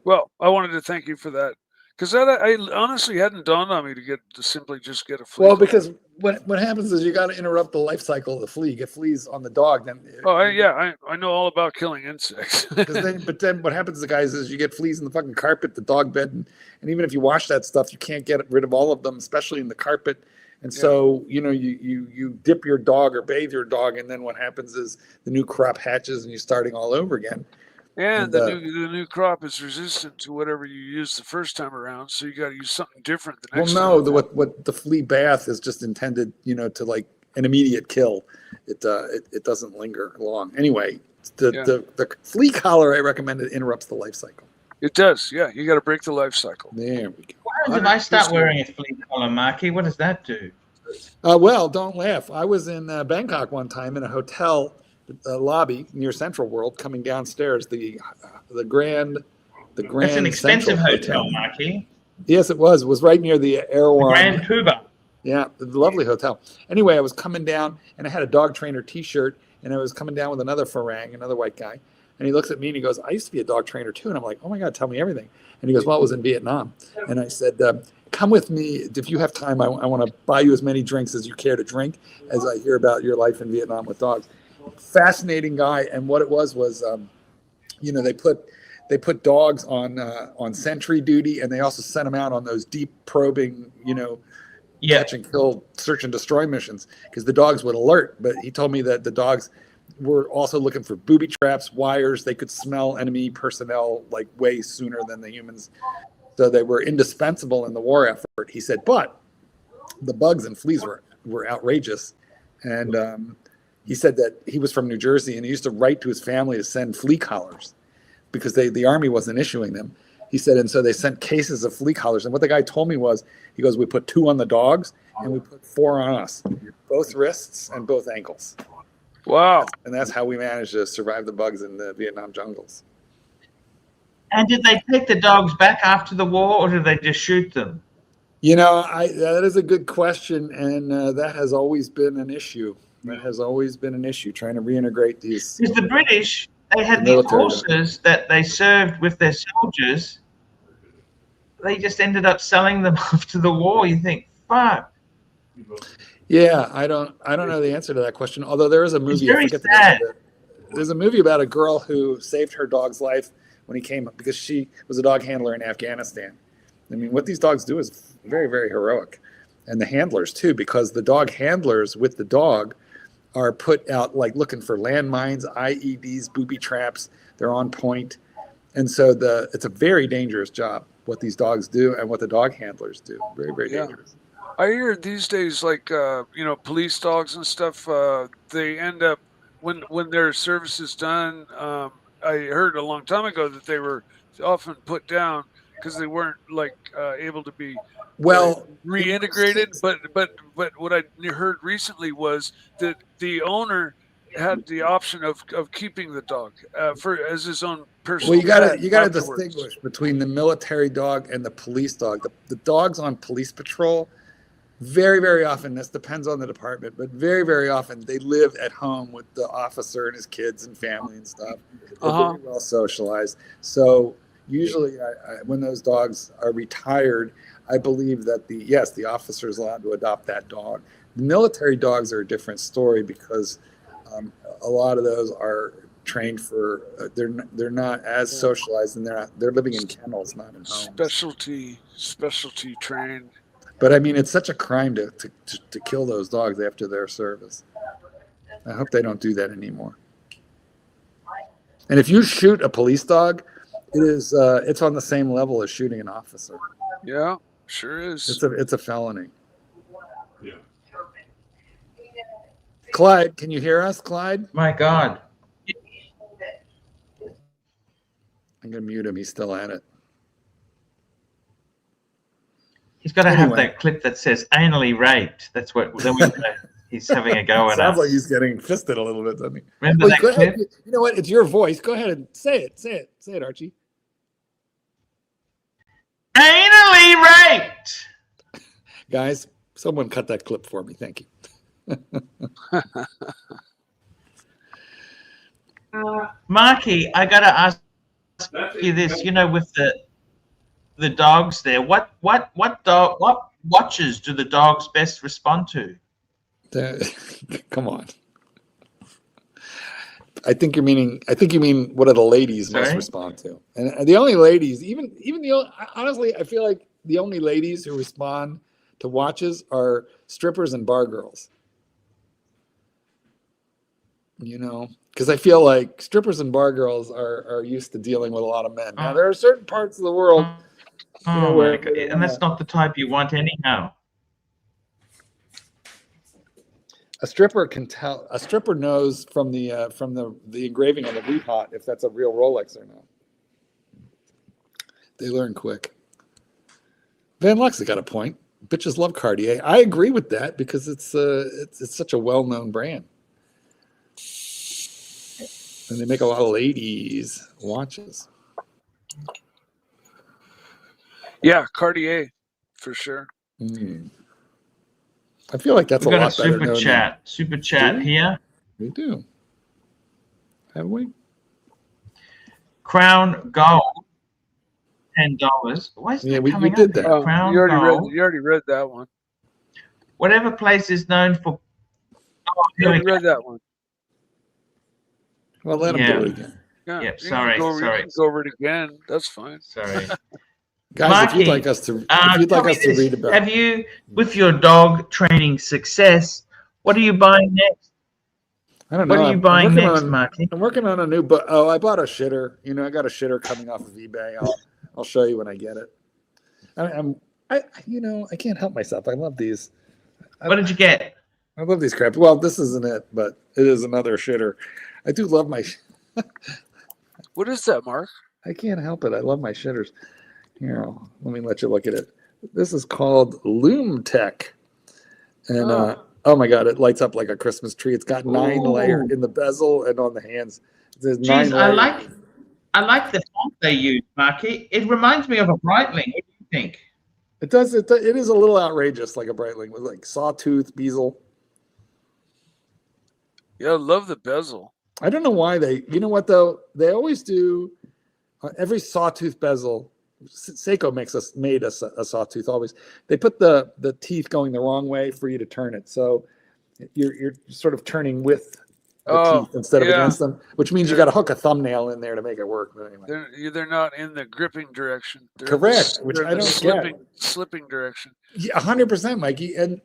Well, I wanted to thank you for that, because I honestly hadn't dawned on me to simply just get a flea. Well, because what happens is you got to interrupt the life cycle of the flea. Get fleas on the dog, then. I know all about killing insects. But then what happens to guys is you get fleas in the fucking carpet, the dog bed, and even if you wash that stuff, you can't get rid of all of them, especially in the carpet. And so you dip your dog or bathe your dog, and then what happens is the new crop hatches, and you're starting all over again. And the new crop is resistant to whatever you used the first time around, so you got to use something different the next time. What the flea bath is just intended, to like an immediate kill. It doesn't linger long. Anyway, the flea collar I recommend, it interrupts the life cycle. It does, yeah. You got to break the life cycle. There we go. What happens if I start wearing a flea collar, Marky? What does that do? Well, don't laugh. I was in Bangkok one time in a hotel lobby near Central World, coming downstairs. The Grand. It's an expensive Central hotel, Marky. Yes, it was. It was right near the Erewhon. Grand Cuba. Yeah, the lovely hotel. Anyway, I was coming down, and I had a dog trainer T-shirt, and I was coming down with another Farang, another white guy. And he looks at me and he goes, I used to be a dog trainer too. And I'm like, oh my God, tell me everything. And he goes, well, it was in Vietnam. And I said, come with me. If you have time, I want to buy you as many drinks as you care to drink as I hear about your life in Vietnam with dogs. Fascinating guy. And what it was, they put dogs on sentry duty, and they also sent them out on those deep probing, catch and kill, search and destroy missions, because the dogs would alert. But he told me that the dogs were also looking for booby traps, wires. They could smell enemy personnel like way sooner than the humans. So they were indispensable in the war effort. He said, but the bugs and fleas were outrageous. And he said that he was from New Jersey, and he used to write to his family to send flea collars because the army wasn't issuing them. He said, and so they sent cases of flea collars. And what the guy told me was, he goes, we put 2 on the dogs and we put 4 on us, both wrists and both ankles. Wow. And that's how we managed to survive the bugs in the Vietnam jungles. And did they take the dogs back after the war, or did they just shoot them? That is a good question, and that has always been an issue. Trying to reintegrate these. Because the British, they had these horses that they served with their soldiers, they just ended up selling them after the war. You think, fuck. Yeah, I don't know the answer to that question. Although there is a movie, I very forget the name sad. of it. There's a movie about a girl who saved her dog's life when he came up because she was a dog handler in Afghanistan. I mean, what these dogs do is very, very heroic. And the handlers too, because the dog handlers with the dog are put out like looking for landmines, IEDs, booby traps. They're on point. And so it's a very dangerous job, what these dogs do and what the dog handlers do. Very, very dangerous. I hear these days, like police dogs and stuff. They end up when their service is done. I heard a long time ago that they were often put down because they weren't able to be reintegrated. But what I heard recently was that the owner had the option of keeping the dog as his own personal. Well, you gotta distinguish between the military dog and the police dog. The dogs on police patrol, very, very often, this depends on the department, but very, very often they live at home with the officer and his kids and family and stuff. They're very well socialized. So usually when those dogs are retired, I believe that the officer is allowed to adopt that dog. The military dogs are a different story because a lot of those are trained for they're not as socialized, and they're living in kennels, not in homes. Specialty trained. But I mean, it's such a crime to kill those dogs after their service. I hope they don't do that anymore. And if you shoot a police dog, it's on the same level as shooting an officer. Yeah, sure is. It's a felony. Yeah. Clyde, can you hear us, Clyde? My God. I'm gonna mute him. He's still at it. He's got to have that clip that says anally raped. That's what then we know he's having a go at us. Sounds like he's getting fisted a little bit, doesn't he? Remember that clip? Ahead. You know what? It's your voice. Go ahead and say it. Say it, Archie. Anally raped. Guys, someone cut that clip for me. Thank you. Marky, I got to ask you this. You know, with the dogs there, what watches do the dogs best respond to? Come on. I think you mean what do the ladies most respond to? And the only ladies, honestly, I feel like the only ladies who respond to watches are strippers and bar girls. You know, because I feel like strippers and bar girls are used to dealing with a lot of men. Now there are certain parts of the world. And that's not the type you want anyhow. A stripper can tell. A stripper knows from the engraving on the repot if that's a real Rolex or not. They learn quick. Van Lux has got a point. Bitches love Cartier. I agree with that because it's such a well-known brand, and they make a lot of ladies watches. Yeah, Cartier, for sure. I feel like that's a lot better. We've got a super chat here. We do. Have we? Crown Gold, $10. Why is that coming we did up? that. Crown You Gold. already read that one. Whatever place is known for. You already read that one. Well, let him do it again. Yeah, Yep, you sorry. can go over it again. That's fine. Sorry. Guys, Marky, if you'd like us to read about, have you, with your dog training success, what are you buying next? I don't know. What are you buying next, Marky? I'm working on a new book. Oh, I bought a shitter. You know, I got a shitter coming off of eBay. I'll show you when I get it. I can't help myself. I love these. What did you get? I love these crap. Well, this isn't it, but it is another shitter. I do love my. What is that, Mark? I can't help it. I love my shitters. Here, let me let you look at it. This is called Loom Tech, and oh my God, it lights up like a Christmas tree. It's got 9 layers in the bezel and on the hands. There's 9 layers. I like the font they use, Marky. It reminds me of a Breitling. What do you think? It does. It is a little outrageous, like a Breitling with like sawtooth bezel. Yeah, I love the bezel. I don't know why they. You know what though? They always do. Every sawtooth bezel Seiko made a sawtooth always. They put the teeth going the wrong way for you to turn it, so you're sort of turning with the teeth instead of against them, which means you got to hook a thumbnail in there to make it work. But anyway. They're not in the gripping direction. They're Correct, in which they're I in the don't get. slipping direction. Yeah, 100%, Mikey, and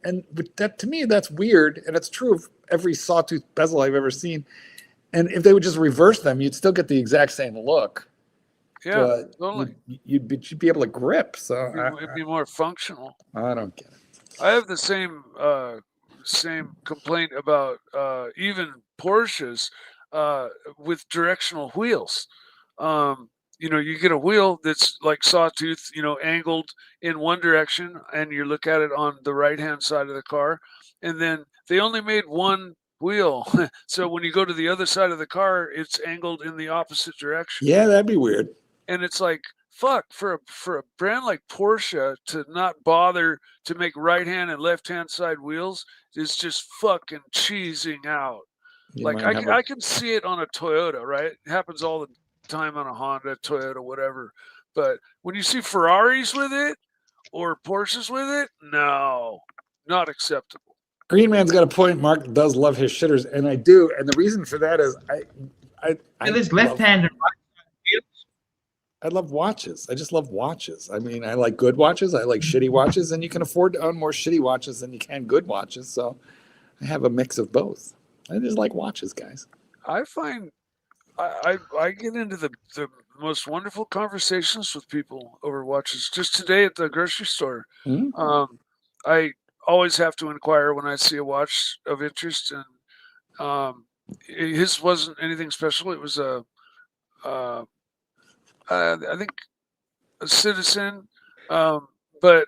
that to me that's weird, and it's true of every sawtooth bezel I've ever seen. And if they would just reverse them, you'd still get the exact same look. Yeah, but totally. You'd be able to grip. So It'd be more functional. I don't get it. I have the same complaint about even Porsches with directional wheels. You get a wheel that's like sawtooth, angled in one direction, and you look at it on the right-hand side of the car, and then they only made one wheel. So when you go to the other side of the car, it's angled in the opposite direction. Yeah, that'd be weird. And it's like, fuck, for a brand like Porsche to not bother to make right-hand and left-hand side wheels is just fucking cheesing out. Like I can see it on a Toyota, right? It happens all the time on a Honda, Toyota, whatever. But when you see Ferraris with it or Porsches with it, no, not acceptable. Green Man's got a point. Mark does love his shitters, and I do. And the reason for that is there's left-hand and right-hand wheels. I love watches. I just love watches. I mean, I like good watches. I like shitty watches, and you can afford to own more shitty watches than you can good watches. So I have a mix of both. I just like watches, guys. I find I get into the most wonderful conversations with people over watches. Just today at the grocery store, I always have to inquire when I see a watch of interest, and his wasn't anything special. It was I think a Citizen, but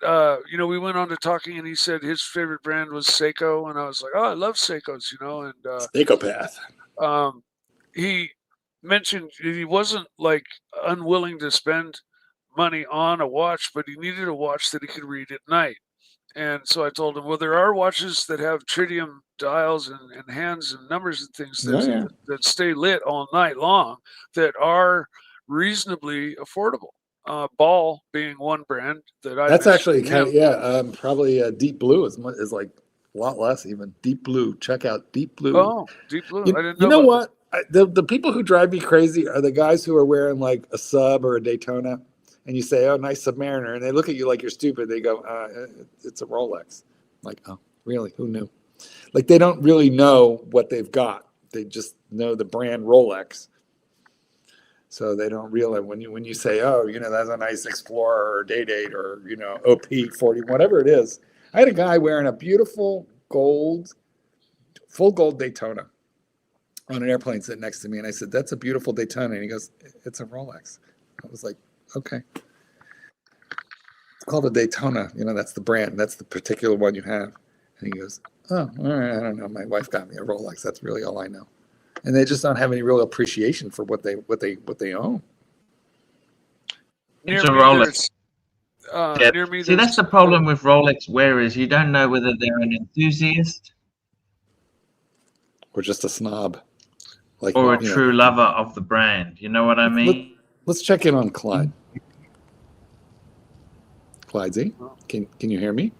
we went on to talking, and he said his favorite brand was Seiko, and I was like, oh, I love Seikos, and Seikopath. He mentioned he wasn't like unwilling to spend money on a watch, but he needed a watch that he could read at night. And so I told him, well, there are watches that have tritium dials and hands and numbers and things that stay lit all night long that are reasonably affordable. Ball being one brand that I. That's actually probably Deep Blue is like a lot less even. Deep Blue, check out Deep Blue. Oh, Deep Blue. I didn't know. You know what? The people who drive me crazy are the guys who are wearing like a Sub or a Daytona. And you say, oh, nice Submariner. And they look at you like you're stupid. They go, it's a Rolex. I'm like, oh, really? Who knew? Like, they don't really know what they've got. They just know the brand Rolex. So they don't realize when you say, oh, that's a nice Explorer or Day-Date or, OP40, whatever it is. I had a guy wearing a beautiful full gold Daytona on an airplane sitting next to me. And I said, that's a beautiful Daytona. And he goes, it's a Rolex. I was like, okay. It's called a Daytona. That's the brand. That's the particular one you have. And he goes, oh, all right. I don't know. My wife got me a Rolex. That's really all I know. And they just don't have any real appreciation for what they own. It's a Rolex. Near me, see, that's the problem with Rolex wearers. You don't know whether they're an enthusiast or just a snob, or a true lover of the brand. You know what I mean? Let's check in on Clyde. Clyde Z, can you hear me?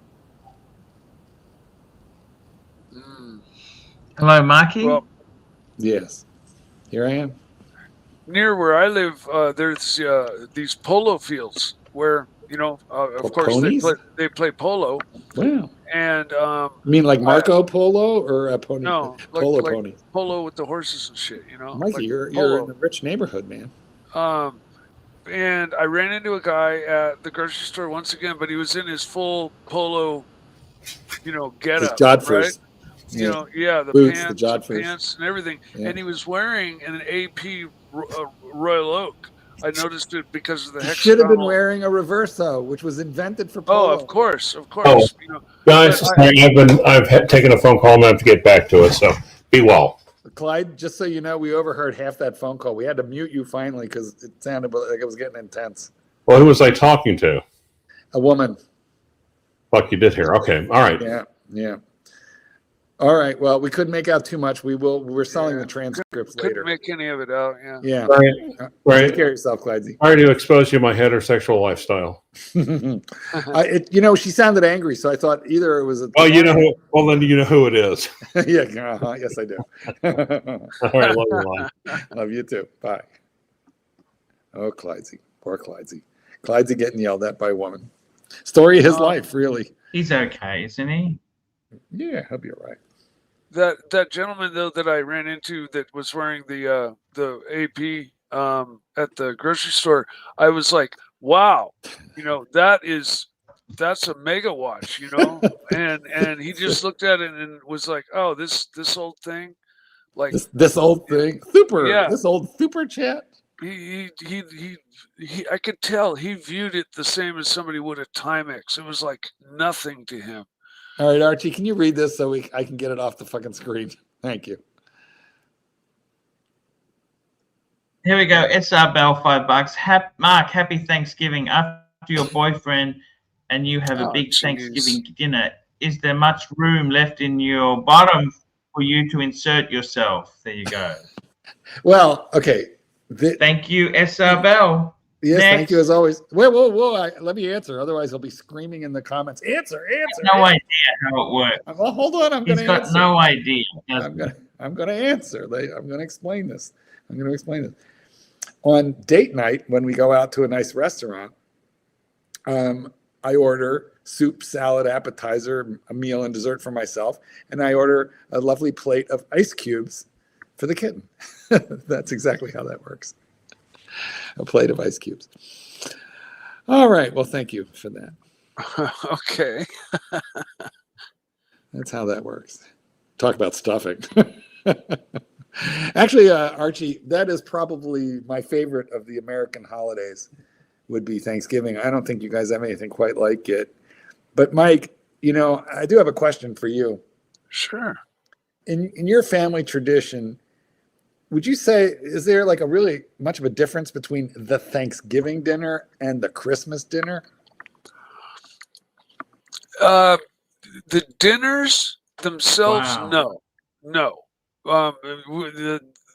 Hello, Marky. Well, yes, here I am. Near where I live, there's these polo fields where of course they play polo. Wow. And you mean like Marco Polo or a pony? No, polo like pony. Polo with the horses and shit. Mikey, like you're in a rich neighborhood, man. And I ran into a guy at the grocery store once again, but he was in his full polo, getup, his Jodhpurs. Right? The boots, pants, the pants and everything. Yeah. And he was wearing an AP Royal Oak. I noticed it because of the hexagonal. Should have been wearing a Reverso, which was invented for polo. Oh, of course. Oh, guys, I've taken a phone call and I have to get back to it. So be well. Clyde, just so you know, we overheard half that phone call. We had to mute you finally because it sounded like it was getting intense. Well, who was I talking to? A woman. Fuck, you did hear. Okay, all right. Yeah. All right. Well, we couldn't make out too much. We're selling Yeah. the transcripts Couldn't later. make any of it out. Yeah. Yeah. Right. Take Right. care of yourself, Clydesy. Sorry to expose you to my heterosexual lifestyle. She sounded angry, so I thought either it was a. Well, then you know who it is. Yeah. Yes, I do. All right, love you, Lon. Love you too. Bye. Oh, Clydesy. Poor Clydesy. Clydesy getting yelled at by a woman. Story of his life, really. He's okay, isn't he? Yeah, he'll be all right. That gentleman though that I ran into that was wearing the AP at the grocery store, I was like, wow, that's a mega watch, and he just looked at it and was like, oh, this old thing, like this old thing, super. Yeah. This old super chat. He I could tell he viewed it the same as somebody would a Timex. It was like nothing to him. All right, Archie, can you read this so I can get it off the fucking screen? Thank you. Here we go. SR Bell, $5. Mark, happy Thanksgiving. After your boyfriend and you have a big Thanksgiving dinner, is there much room left in your bottom for you to insert yourself? There you go. Well, okay. Thank you, SR Bell. Yes, Next. thank you as always. Whoa. Let me answer. Otherwise, he'll be screaming in the comments. Answer. No idea how it works. Well, hold on. I'm going to answer. He's got no idea. I'm going to answer. I'm going to explain this. On date night, when we go out to a nice restaurant, I order soup, salad, appetizer, a meal, and dessert for myself, and I order a lovely plate of ice cubes for the kitten. That's exactly how that works. A plate of ice cubes. All right. Well, thank you for that. Okay. That's how that works. Talk about stuffing. Actually, Archie, that is probably my favorite of the American holidays would be Thanksgiving. I don't think you guys have anything quite like it. But Mike, I do have a question for you. Sure. In your family tradition, would you say, is there like a really much of a difference between the Thanksgiving dinner and the Christmas dinner? The dinners themselves, no. Is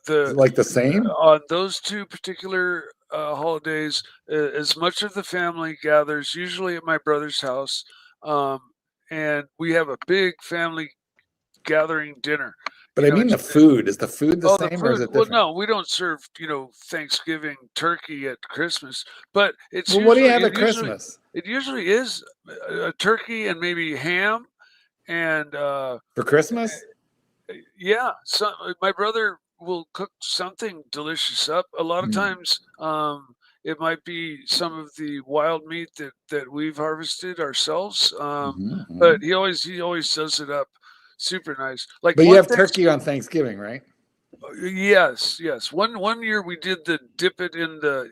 it like the same? On those two particular holidays, as much of the family gathers, usually at my brother's house, and we have a big family gathering dinner. But I mean the food. Is the food the same or is it different? Well, no, we don't serve, Thanksgiving turkey at Christmas, but it's Well, what do you have at Christmas? It usually is a turkey and maybe ham and for Christmas? Yeah, so my brother will cook something delicious up. A lot of times it might be some of the wild meat that we've harvested ourselves. But he always does it up super nice. Like, but you have turkey on Thanksgiving, right? Yes. One year we did the dip it in the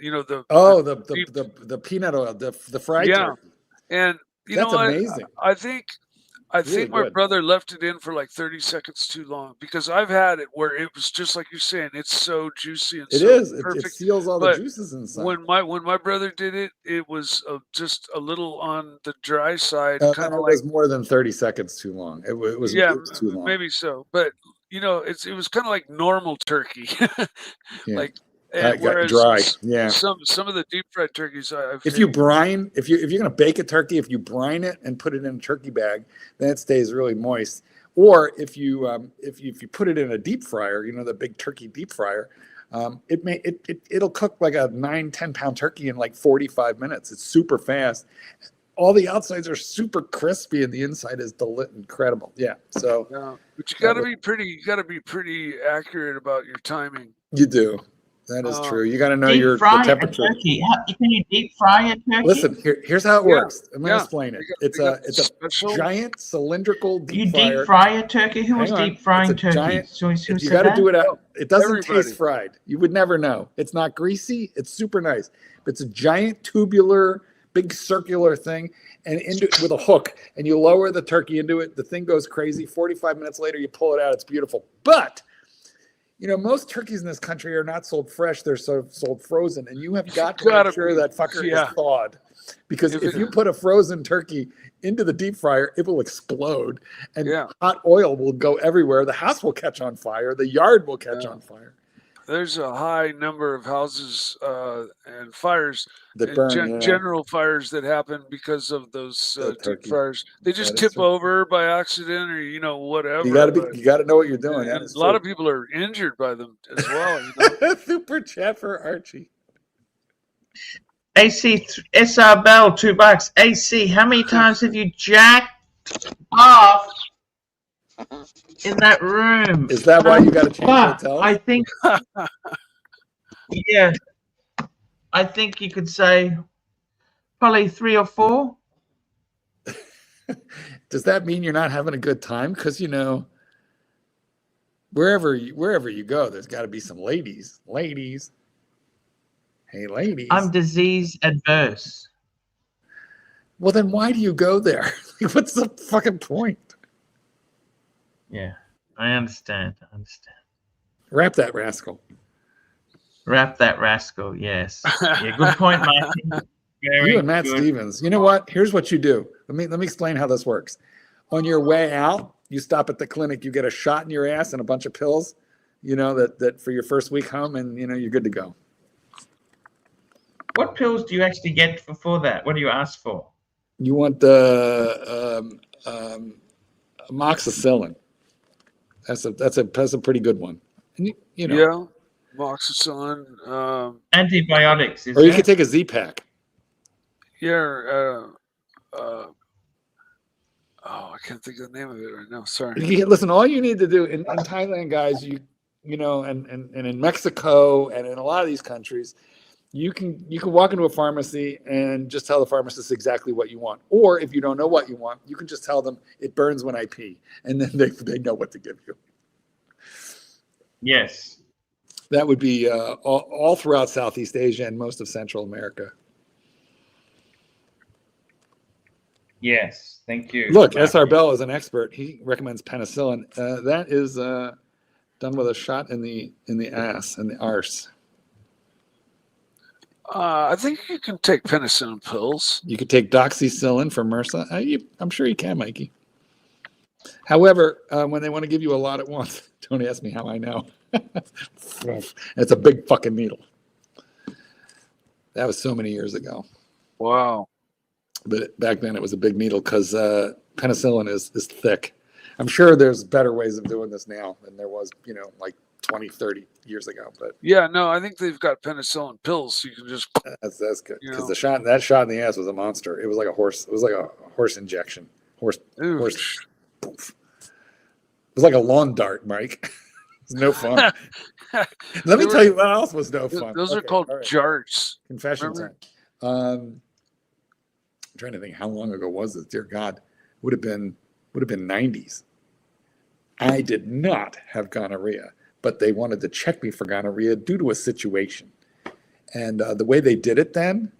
the peanut oil, the fried turkey. And that's amazing. I think my brother left it in for like 30 seconds too long because I've had it where it was just like you're saying, it's so juicy and perfect. It seals all the juices inside. When my brother did it, it was just a little on the dry side. Kind of was more than 30 seconds too long. It was too long. Maybe so, but it was kind of like normal turkey, like. Whereas dry, some of the deep fried turkeys if you're going to bake a turkey, if you brine it and put it in a turkey bag, then it stays really moist. Or if you put it in a deep fryer, the big turkey deep fryer, it'll cook like a 9-10 pound turkey in like 45 minutes. It's super fast. All the outsides are super crispy and the inside is incredible. Yeah. So, but you got to be pretty accurate about your timing. You do. That is true. You got to know the temperature. Turkey. Can you deep fry a turkey? Listen, here's how it works. I'm going to explain it. It's a giant cylindrical deep fryer. You deep fry a turkey? Who was deep frying turkey? You got to do it out. It doesn't taste fried. You would never know. It's not greasy. It's super nice. It's a giant tubular, big circular thing, and into it with a hook. And you lower the turkey into it. The thing goes crazy. 45 minutes later, you pull it out. It's beautiful. But most turkeys in this country are not sold fresh; they're sold frozen, and you have got to Gotta make sure be. that fucker Yeah. is thawed, because If if it- you put a frozen turkey into the deep fryer, it will explode, and Yeah. hot oil will go everywhere. The house will catch on fire. The yard will catch Yeah. on fire. There's a high number of houses and fires, That and burn. Yeah. general fires that happen because of those The deep turkey. fryers. They just That is tip true. over by accident, or whatever. You got to but- you got to know what you're doing. That and is a lot true. of people are injured by them as well. Super chat for Archie. AC SR Bell, $2. AC, how many times have you jacked off in that room? Is that why you got to change Fuck, hotels? I think, yeah, I think you could say probably 3 or 4. Does that mean you're not having a good time? Because wherever you go, there's got to be some ladies. Ladies, hey, ladies. I'm disease adverse. Well, then why do you go there? What's the fucking point? Yeah, I understand. Wrap that rascal. Wrap that rascal. Yes. Yeah, good point, Martin. Very You and Matt good. Stevens. You know what? Here's what you do. Let me explain how this works. On your way out, you stop at the clinic. You get a shot in your ass and a bunch of pills. That for your first week home, and you're good to go. What pills do you actually get for that? What do you ask for? You want the amoxicillin. That's a pretty good one. And Yeah, amoxicillin. Antibiotics, is or you it? could take a Z-Pack. Yeah. I can't think of the name of it right now. Sorry. Listen, all you need to do in Thailand, guys, and in Mexico and in a lot of these countries, you can walk into a pharmacy and just tell the pharmacist exactly what you want. Or if you don't know what you want, you can just tell them it burns when I pee, and then they know what to give you. Yes. That would be all throughout Southeast Asia and most of Central America. Yes. Thank you. Look, SR Bell is an expert. He recommends penicillin. That is done with a shot in the ass, in the arse. I think you can take penicillin pills. You could take doxycycline for MRSA. I'm sure you can, Mikey. However, when they want to give you a lot at once, don't ask me how I know. It's a big fucking needle. That was so many years ago. Wow. But back then it was a big needle because penicillin is thick. I'm sure there's better ways of doing this now than there was, like 20, 30 years ago. But Yeah, no, I think they've got penicillin pills. So you can just. that's good because that shot in the ass was a monster. It was like a horse. It was like a horse injection. Horse. Poof. It was like a lawn dart, Mike. It was no fun. Let me tell you what else was no fun. Those are called jarts. Confession time. I'm trying to think, how long ago was this? Dear God, would have been 90s. I did not have gonorrhea, but they wanted to check me for gonorrhea due to a situation. And the way they did it then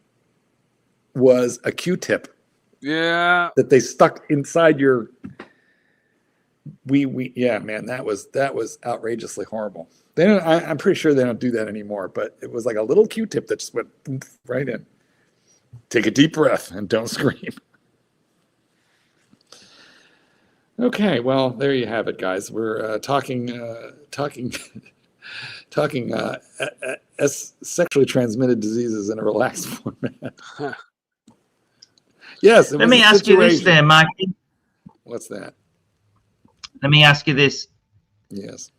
was a Q-tip. Yeah. That they stuck inside your. Yeah, man, that was outrageously horrible. They don't. I'm pretty sure they don't do that anymore. But it was like a little Q-tip that just went right in. Take a deep breath and don't scream. Okay, well, there you have it, guys. We're talking sexually transmitted diseases in a relaxed format. Yes. Let me ask you this there, Mikey. What's that? Let me ask you this. Yes.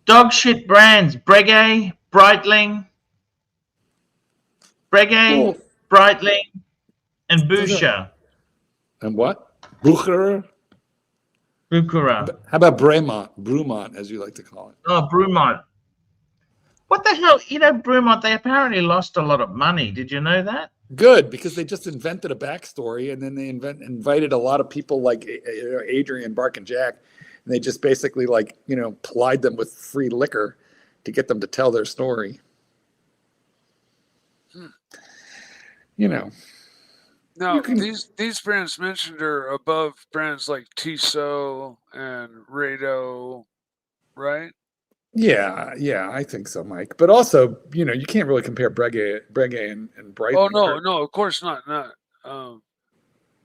Dog shit brands, Breguet, Breitling, and Boucher. And what? Bucher? Buchera. How about Brumont, as you like to call it? Oh, Brumont. What the hell? Brumont, they apparently lost a lot of money. Did you know that? Good, because they just invented a backstory, and then they invited a lot of people like Adrian, Bark, and Jack, and they just basically plied them with free liquor to get them to tell their story. No, these brands mentioned are above brands like Tissot and Rado, right? Yeah, I think so, Mike. But also, you know, you can't really compare Breguet and Breitling. Oh no, of course not.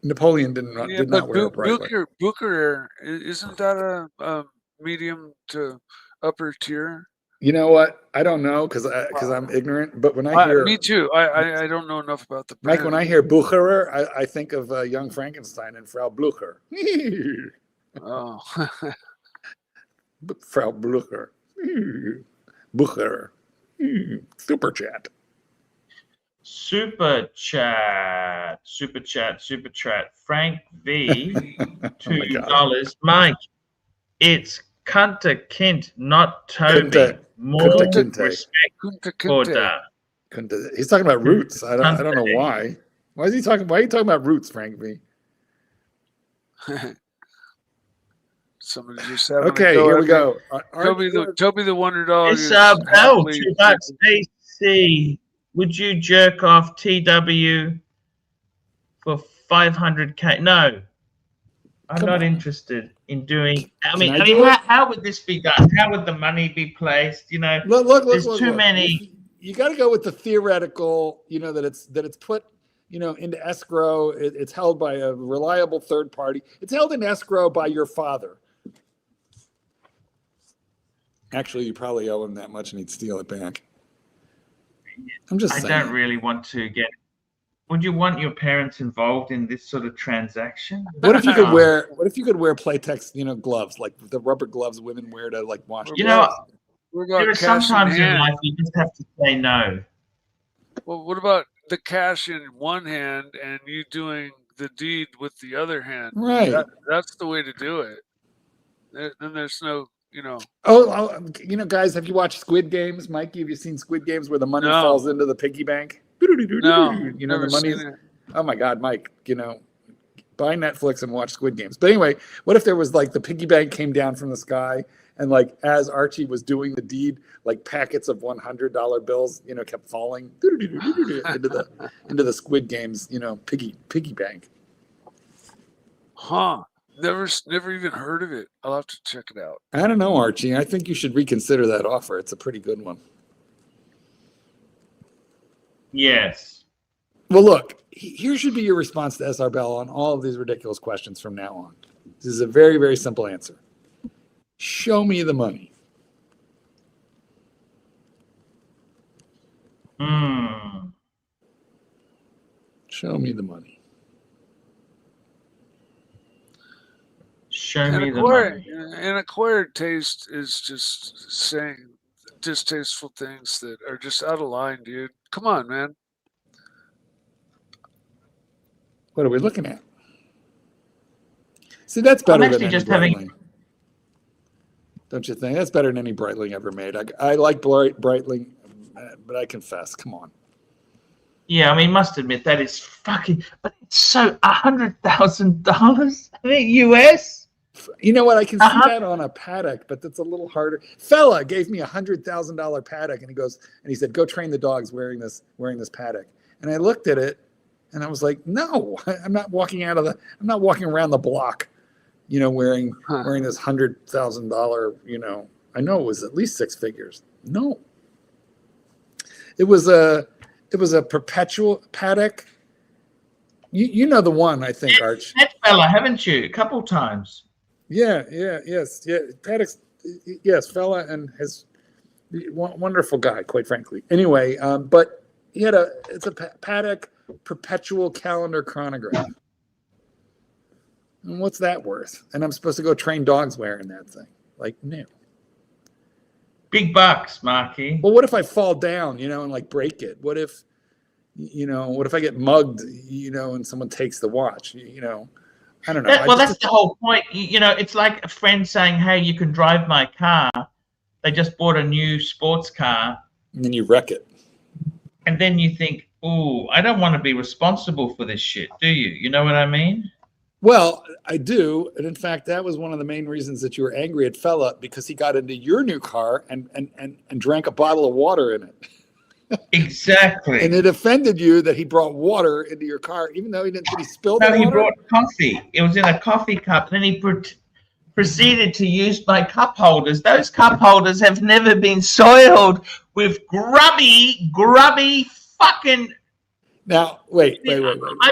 Napoleon did Yeah, not but wear a Breitling. Booker isn't that a medium to upper tier? You know what? I don't know because I'm ignorant. But when I hear Me too. I don't know enough about the brand. Mike, when I hear Bucherer, I think of Young Frankenstein and Frau Blucher. Oh. Frau Blucher. Bucherer. Super chat. Super chat. Frank V. $2. Mike, it's Kunta Kint, not Toby. Kunta More Kinte. respect for that. He's talking about roots. I don't know why. Why are you talking about roots, Frank V? Somebody just having okay, here we go. Toby the Wonder Dog. It's Bell, $2. AC, would you jerk off TW for 500K? No, I'm not interested in doing. I mean, how would this be done? How would the money be placed? You know, there's too many. You got to go with the theoretical. You know that it's put, you know, into escrow. It's held by a reliable third party. It's held in escrow by your father. Actually, you probably owe him that much and he'd steal it back. I'm just saying. I don't really want to get. Would you want your parents involved in this sort of transaction? What if you could wear Playtex, you know, gloves, like the rubber gloves women wear to like wash? You know, there are sometimes in life you just have to say no. Well, what about the cash in one hand and you doing the deed with the other hand? Right. That's the way to do it. Then there's no, you know. Oh, you know, guys, have you watched Squid Games? Mikey, have you seen Squid Games where the money falls into the piggy bank? No, you know, the money's. Oh my God, Mike, you know, buy Netflix and watch Squid Games. But anyway, what if there was like the piggy bank came down from the sky and like as Archie was doing the deed, like packets of $100 bills, you know, kept falling into the Squid Games, you know, piggy bank. Huh. Never even heard of it. I'll have to check it out. I don't know, Archie. I think you should reconsider that offer. It's a pretty good one. Yes. Well, look, here should be your response to SR Bell on all of these ridiculous questions from now on. This is a very, very simple answer. Show me the money. Show me the money. Show me the money. An acquired taste is just saying distasteful things that are just out of line, dude. Come on, man. What are we looking at? See, that's better than any Breitling. Don't you think? That's better than any Breitling ever made. I like Breitling, but I confess, come on. Yeah, I mean, must admit that is fucking. But it's so $100,000. I mean, US. You know what? I can see that on a paddock, but that's a little harder. Fella gave me $100,000 paddock, and he said, "Go train the dogs wearing this paddock." And I looked at it, and I was like, "No, I'm not walking around the block, you know, wearing this $100,000. You know, I know it was at least six figures. No, it was a perpetual paddock. You know the one, I think, Arch. That fella, haven't you? A couple times. Yeah, Paddock's, yes, fella, and his wonderful guy, quite frankly. Anyway, but it's a Paddock perpetual calendar chronograph. And what's that worth? And I'm supposed to go train dogs wearing that thing? Like, no. Big bucks, Marky. Well, what if I fall down, you know, and like break it? What if I get mugged, you know, and someone takes the watch, you know? I don't know. That's the whole point. You know, it's like a friend saying, "Hey, you can drive my car." They just bought a new sports car. And then you wreck it. And then you think, "Ooh, I don't want to be responsible for this shit," do you? You know what I mean? Well, I do. And in fact, that was one of the main reasons that you were angry at fella, because he got into your new car and drank a bottle of water in it. Exactly. And it offended you that he brought water into your car, even though he spilled the water? No, he brought coffee. It was in a coffee cup. Then he proceeded to use my cup holders. Those cup holders have never been soiled with grubby fucking. Now, wait. I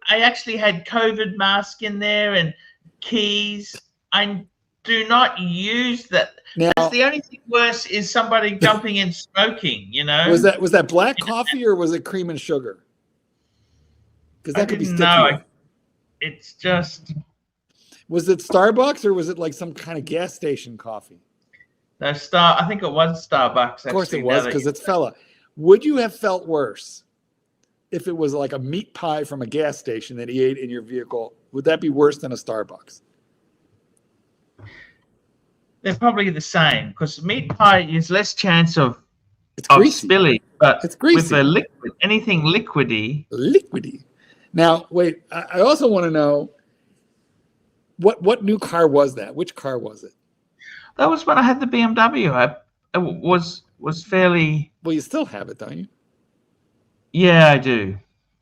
actually had COVID mask in there and keys. I do not use that. Now, That's the only thing worse is somebody jumping in smoking, you know? was that black coffee or was it cream and sugar? Because that could be sticky. It's just. Was it Starbucks or was it like some kind of gas station coffee? No, I think it was Starbucks. Of course it was, because it's fella. Would you have felt worse if it was like a meat pie from a gas station that he ate in your vehicle? Would that be worse than a Starbucks? They're probably the same, because meat pie is less chance of greasy. spilling, but It's greasy. with a liquid, anything liquidy. Liquidy. Now, wait. I also want to know what new car was that? Which car was it? That was when I had the BMW. It was fairly. Well, you still have it, don't you? Yeah, I do.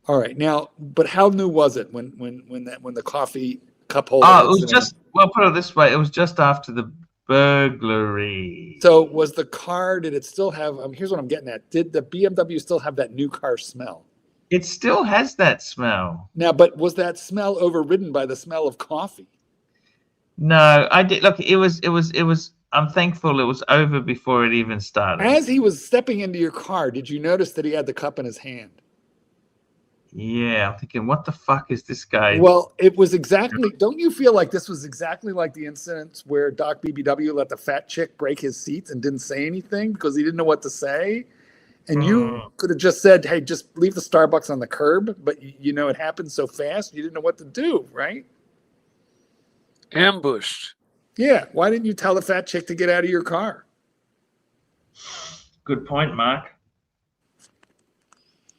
All right. Now, but how new was it when the coffee cup holder? Oh, it was just, well, put it this way, it was just after the burglary. So was the car? Did it still have? Here's what I'm getting at. Did the BMW still have that new car smell? It still has that smell. Now, but was that smell overridden by the smell of coffee? No, I did. Look, it was. I'm thankful it was over before it even started. As he was stepping into your car, did you notice that he had the cup in his hand? Yeah, I'm thinking, what the fuck is this guy? Well, it was exactly. Don't you feel like this was exactly like the incident where Doc BBW let the fat chick break his seat and didn't say anything because he didn't know what to say? And you could have just said, hey, just leave the Starbucks on the curb. But, you know, it happened so fast, you didn't know what to do, right? Ambushed. Yeah. Why didn't you tell the fat chick to get out of your car? Good point, Mark.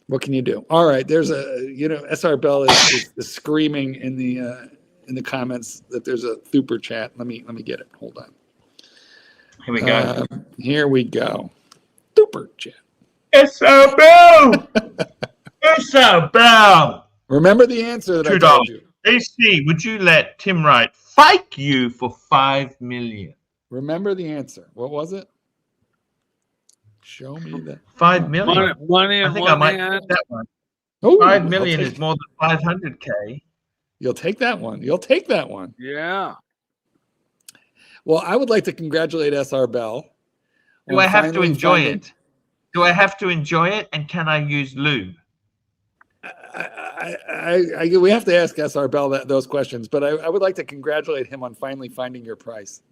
What can you do? All right. There's SR Bell is screaming in the comments that there's a super chat. Let me get it. Hold on. Here we go. Here we go. Super chat. SR Bell! SR Bell! Remember the answer that I told you. AC, would you let Tim Wright fight you for $5 million? Remember the answer. What was it? Show me that. $5 million. Money in I think one I might hand. take that one. Ooh, $5 million is more than 500K. You'll take that one. You'll take that one. Yeah. Well, I would like to congratulate SR Bell. Do I have to enjoy it? Do I have to enjoy it? And can I use lube? We have to ask SR Bell those questions, but I would like to congratulate him on finally finding your price.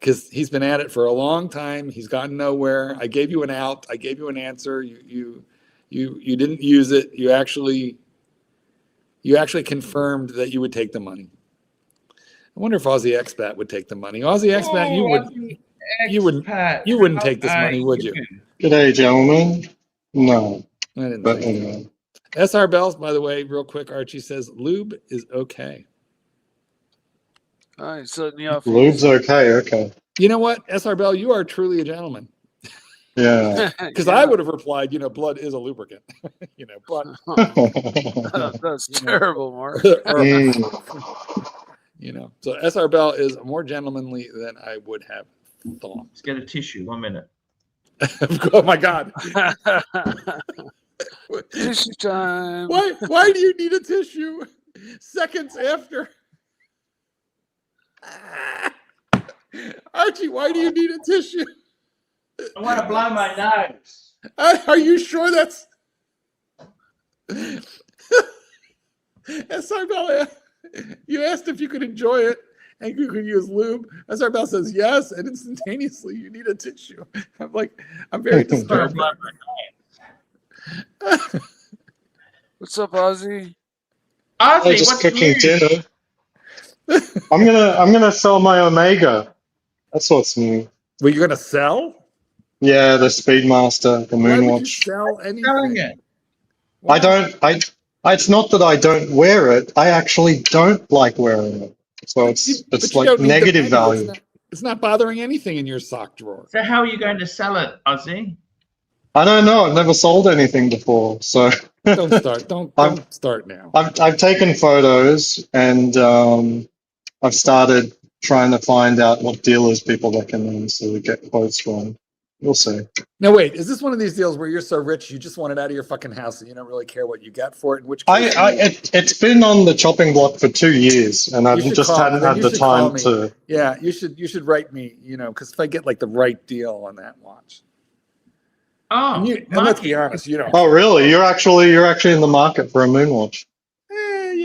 Because he's been at it for a long time. He's gotten nowhere. I gave you an out. I gave you an answer. You didn't use it. You actually confirmed that you would take the money. I wonder if Aussie Expat would take the money. Aussie Expat, you wouldn't take this money, would you? G'day, gentlemen. No. I didn't But think so. anyway. SR Bells, by the way, real quick, Archie says lube is okay. All right, setting you off. Lube's okay, okay. You know what, SR Bell, you are truly a gentleman. Yeah. Because I would have replied, blood is a lubricant. Blood. That's terrible, Mark. So SR Bell is more gentlemanly than I would have thought. Let's get a tissue. 1 minute. Oh my God. Tissue time. Why do you need a tissue? Seconds after. Archie, why do you need a tissue? I want to blow my nose. Are you sure that's... SR Bell, you asked if you could enjoy it and you could use lube. SR Bell says yes, and instantaneously you need a tissue. I'm very disturbed. What's up, Ozzy? Ozzy, Just what's cooking new? dinner. I'm gonna sell my Omega. That's what's new. Were you gonna sell? Yeah, the Speedmaster, the Why would you Moonwatch. sell anything? Selling it. I don't. It's not that I don't wear it. I actually don't like wearing it. So it's But you like don't need the negative money. value. It's not bothering anything in your sock drawer. So how are you going to sell it, Ozzy? I don't know. I've never sold anything before, so Don't start. Don't start now. I've taken photos and I've started trying to find out what dealers people recommend so we get quotes from. We'll see. Now wait, is this one of these deals where you're so rich you just want it out of your fucking house and you don't really care what you get for it? In which case, It's been on the chopping block for 2 years, and I've just hadn't had the time to. Yeah, you should write me, because if I get like the right deal on that watch. Oh, And let's be honest, you don't. Oh, really? You're actually in the market for a moonwatch.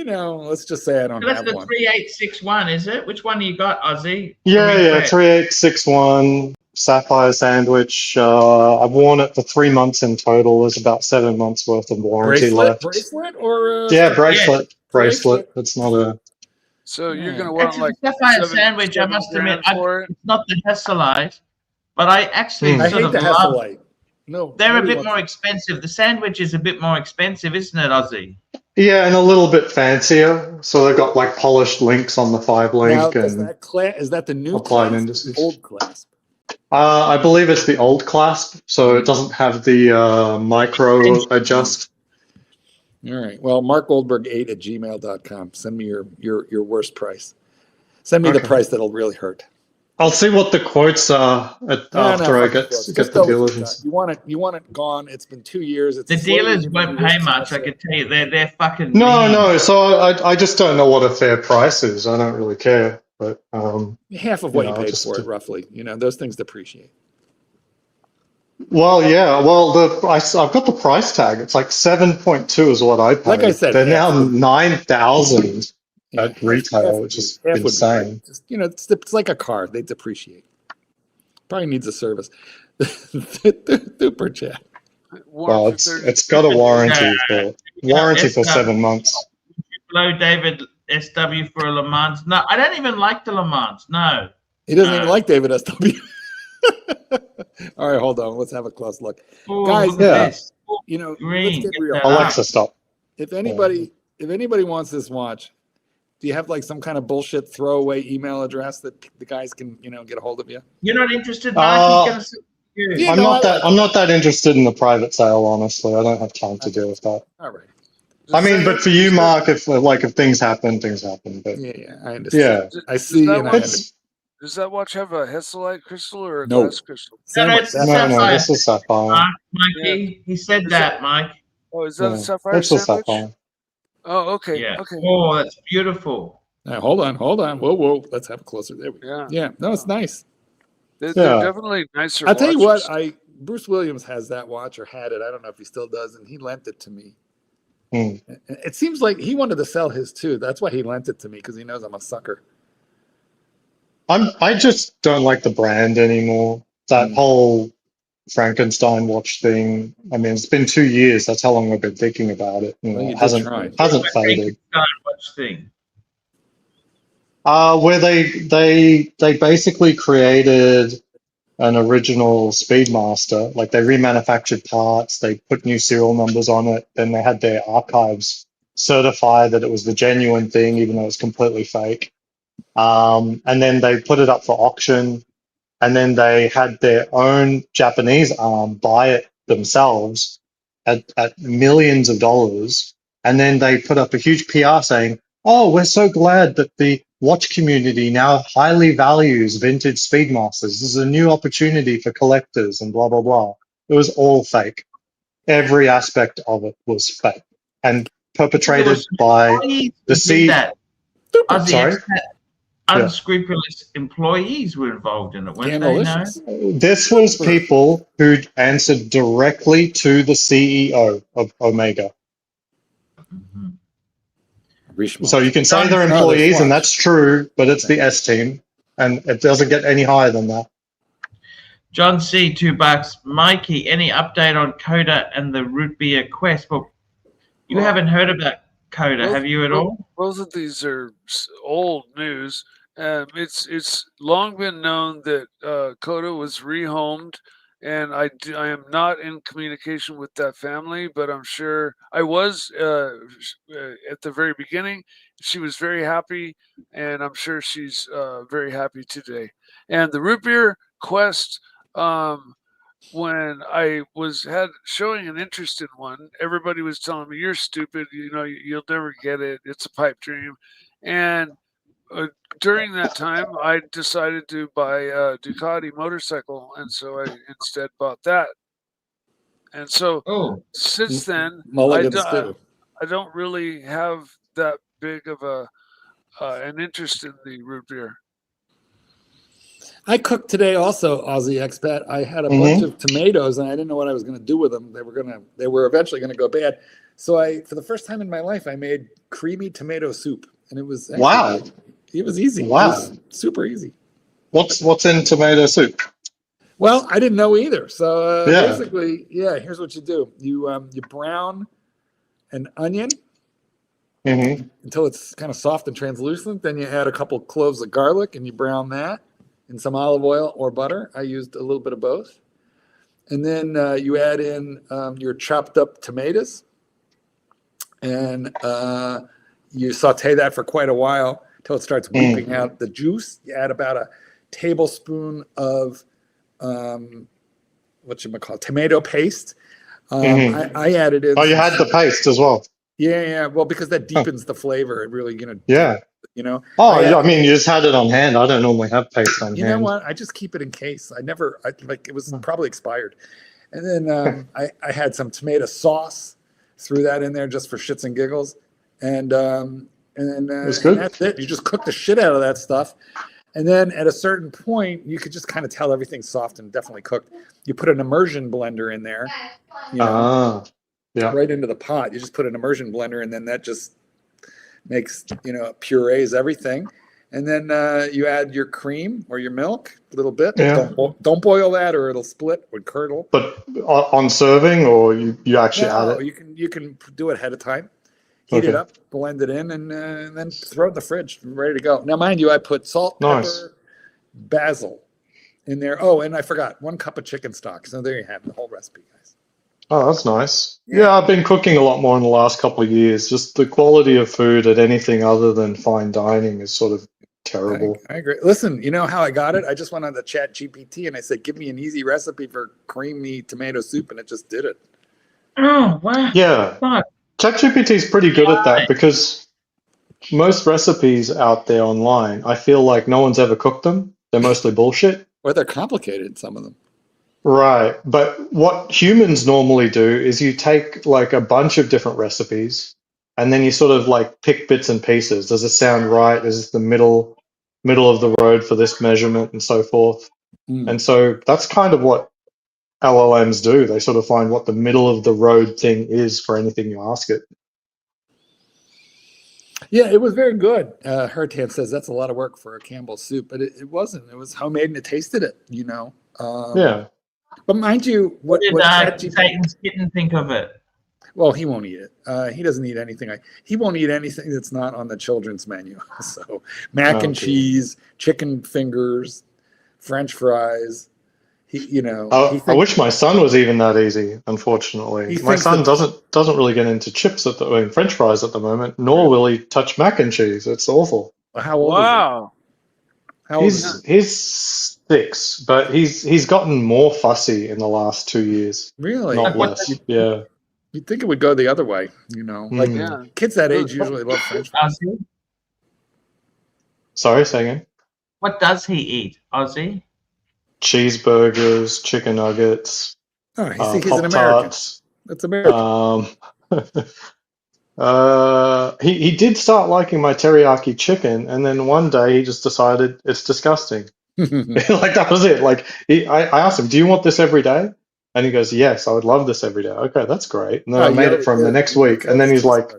Let's just say I don't that's have the one. 3861, is it? Which one you got, Ozzy? Yeah, 3861 sapphire sandwich. I've worn it for 3 months in total. There's about 7 months worth of warranty left. Bracelet or yeah, bracelet. Yes. Bracelet. It's not a. So you're gonna That's want a like sapphire sandwich. I must admit, it's not the Hesselite, but I actually I sort hate of the love. Hesselite. No, They're a nobody bit wants more it. expensive. The sandwich is a bit more expensive, isn't it, Ozzy? Yeah, and a little bit fancier. So they've got like polished links on the 5 link Now, is and that the new applied clasp or indices. the old clasp? I believe it's the old clasp, so it doesn't have the micro adjust. All right. Well, markgoldberg8@gmail.com. Send me your worst price. Send me the Okay. price that'll really hurt. I'll see what the quotes are after I get Just the go with dealers. your gut. You want it gone. It's been 2 years. It's The slowly dealers giving won't you pay this much. I concept. can tell you, they're fucking. No, mean. no. So I just don't know what a fair price is. I don't really care, but Half of what you know, paid just for to- it, roughly. Those things depreciate. Well, yeah. Well, I've got the price tag. It's like 7.2 is what I paid. Like I said, they're half now would- 9,000 at retail, half which is half would be insane. great. Just, it's like a car. They depreciate. Probably needs a service. Super chat. Well, it's got a warranty for 7 months. Hello, David SW for a Le Mans. No, I don't even like the Le Mans. No. He doesn't even like David SW. All right, hold on. Let's have a close look. Oh, Guys, look at this. let's get real. Alexa, stop. If anybody wants this watch, do you have like some kind of bullshit throwaway email address that the guys can, get a hold of you? You're not interested, Mark? He's gonna sit with you. I'm not that interested in the private sale, honestly. I don't have time to deal with that. All right. I mean, but for you, Mark, if things happen, things happen. But yeah, I understand. Yeah, I see. Does that watch have a Hesselite crystal or a No. glass crystal? No, it's a no, sapphire. this is sapphire. Mikey, he said that, Mike. Oh, is that Yeah, a sapphire it's a sandwich? sapphire. Oh, okay. Yeah. Okay. Oh, that's beautiful. Now, hold on. Whoa. Let's have a closer. There we go. Yeah. Yeah. No, it's nice. They're Yeah. definitely nicer. I'll tell you what. watches. Bruce Williams has that watch or had it. I don't know if he still does, and he lent it to me. Hmm. It seems like he wanted to sell his too. That's why he lent it to me, because he knows I'm a sucker. I just don't like the brand anymore. That whole Frankenstein watch thing. I mean, it's been 2 years. That's how long I've been thinking about it. Well, you It did hasn't try. faded. Watch thing. Where they basically created an original Speedmaster. Like they remanufactured parts, they put new serial numbers on it, then they had their archives certify that it was the genuine thing, even though it's completely fake. And then they put it up for auction, and then they had their own Japanese arm buy it themselves at millions of dollars. And then they put up a huge PR saying, "Oh, we're so glad that the watch community now highly values vintage Speedmasters. This is a new opportunity for collectors," and blah, blah, blah. It was all fake. Every aspect of it was fake and perpetrated by the Sorry? Unscrupulous employees were involved in it, weren't they? No? This was people who answered directly to the CEO of Omega. So you can say they're employees, and that's true, but it's the S team, and it doesn't get any higher than that. John C, $2. Mikey, any update on Coda and the root beer quest? Well, you haven't heard about Coda, have you at all? Both of these are old news. It's long been known that Coda was rehomed, and I am not in communication with that family, but I'm sure I was at the very beginning. She was very happy, and I'm sure she's very happy today. And the root beer quest, when I had showing an interest in one, everybody was telling me, "You're stupid. You know, you'll never get it. It's a pipe dream." And during that time, I decided to buy a Ducati motorcycle, and so I instead bought that. And so Oh, since then, Mulligans too. I don't really have that big of an interest in the root beer. I cooked today also, Aussie expat. I had a bunch of tomatoes and I didn't know what I was going to do with them. They were eventually going to go bad. So for the first time in my life, I made creamy tomato soup, and it was actually, it was easy. Wow. It was super easy. What's in tomato soup? Well, I didn't know either. So Yeah. basically, here's what you do. You brown an onion until it's kind of soft and translucent. Then you add a couple cloves of garlic and you brown that in some olive oil or butter. I used a little bit of both. And then you add in your chopped up tomatoes, and you saute that for quite a while until it starts weeping out the juice. You add about a tablespoon of tomato paste. I added in. Oh, you had the paste as well. Yeah. Well, because that deepens the flavor. It really, Yeah. Oh, I mean, you just had it on hand. I don't normally have paste on hand. You know what? I just keep it in case. It was probably expired. And then I had some tomato sauce, threw that in there just for shits and giggles. And then It's good. and that's it. You just cook the shit out of that stuff. And then at a certain point, you could just kind of tell everything's soft and definitely cooked. You put an immersion blender in there, right into the pot. You just put an immersion blender, and then that just makes, purees everything. And then you add your cream or your milk a little bit. Yeah. Don't boil that or it'll split or curdle. But on serving, or you actually add it? You can do it ahead of time. Heat it up, blend it in, and then throw it in the fridge, ready to go. Now, mind you, I put salt, pepper, basil in there. Oh, and I forgot 1 cup of chicken stock. So there you have the whole recipe, guys. Oh, that's nice. Yeah, I've been cooking a lot more in the last couple of years. Just the quality of food at anything other than fine dining is sort of terrible. I agree. Listen, you know how I got it? I just went on the Chat GPT and I said, give me an easy recipe for creamy tomato soup, and it just did it. Oh, wow. Yeah. Fuck. ChatGPT is pretty good at that, because most recipes out there online, I feel like no one's ever cooked them. They're mostly bullshit. Or they're complicated, some of them. Right. But what humans normally do is you take like a bunch of different recipes and then you sort of like pick bits and pieces. Does it sound right? Is it the middle of the road for this measurement, and so forth? And so that's kind of what LLMs do. They sort of find what the middle of the road thing is for anything you ask it. Yeah, it was very good. Hertan says that's a lot of work for a Campbell's soup, but it wasn't. It was homemade and it tasted it, Yeah. But mind you, What did Satan's kitten think of it? Well, he won't eat it. He doesn't eat anything. He won't eat anything that's not on the children's menu. So mac and cheese, chicken fingers, French fries. I wish my son was even that easy. Unfortunately, my son doesn't really get into chips French fries at the moment, nor will he touch mac and cheese. It's awful. How old is he? He's 6, but he's gotten more fussy in the last 2 years. Really? Not less. Yeah. You'd think it would go the other way, kids that age usually love French fries. Sorry, say again. What does he eat, Ozzy? Cheeseburgers, chicken nuggets, Oh, he's an American. Pop-Tarts. That's American. He did start liking my teriyaki chicken, and then one day he just decided it's disgusting. Like that was it. Like I asked him, "Do you want this every day?" And he goes, "Yes, I would love this every day." Okay, that's great. And then I made it for him the next week, and then he's like,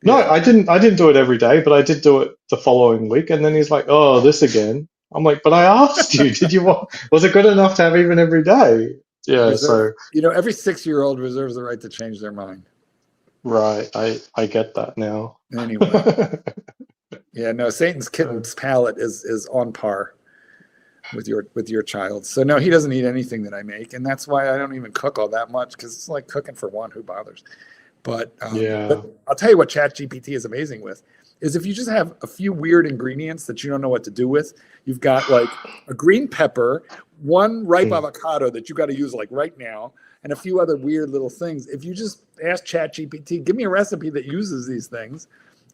"No, I didn't do it every day, but I did do it the following week." And then he's like, "Oh, this again." I'm like, "But I asked you, was it good enough to have even every day?" Yeah, so every 6-year-old reserves the right to change their mind. Right, I get that now. Anyway, yeah, no, Satan's kitten's palate is on par with your child. So no, he doesn't eat anything that I make, and that's why I don't even cook all that much, because it's like cooking for one. Who bothers? But I'll tell you what ChatGPT is amazing with. is if you just have a few weird ingredients that you don't know what to do with. You've got like a green pepper, one ripe avocado that you got to use like right now, and a few other weird little things. If you just ask ChatGPT, give me a recipe that uses these things,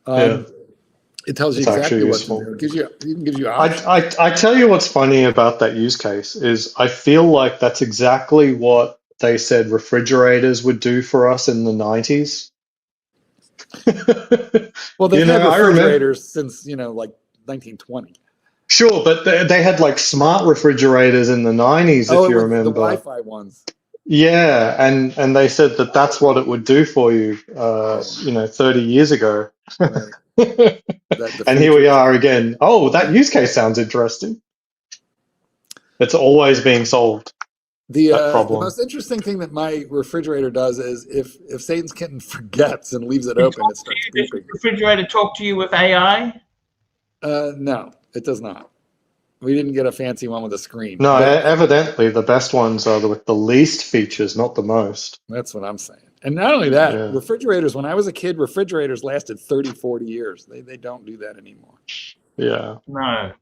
it tells you It's exactly actually what useful. to do. It even gives you options. I tell you what's funny about that use case is I feel like that's exactly what they said refrigerators would do for us in the 90s. Well, they've You know, had I remember. refrigerators since, like 1920. Sure, but they had like smart refrigerators in the 90s, Oh, if you with the remember. Wi-Fi ones. Yeah, and they said that that's what it would do for you, 30 years ago. Right. The And here we future. are again. Oh, that use case sounds interesting. It's always being solved. The That problem. most interesting thing that my refrigerator does is if Satan's kitten forgets and leaves it open, it starts Does the beeping. refrigerator talk to you with AI? No, it does not. We didn't get a fancy one with a screen. No, But evidently the best ones are with the least features, not the most. that's what I'm saying. And not only that, Yeah. refrigerators, when I was a kid, refrigerators lasted 30, 40 years. They don't do that anymore. Yeah. No.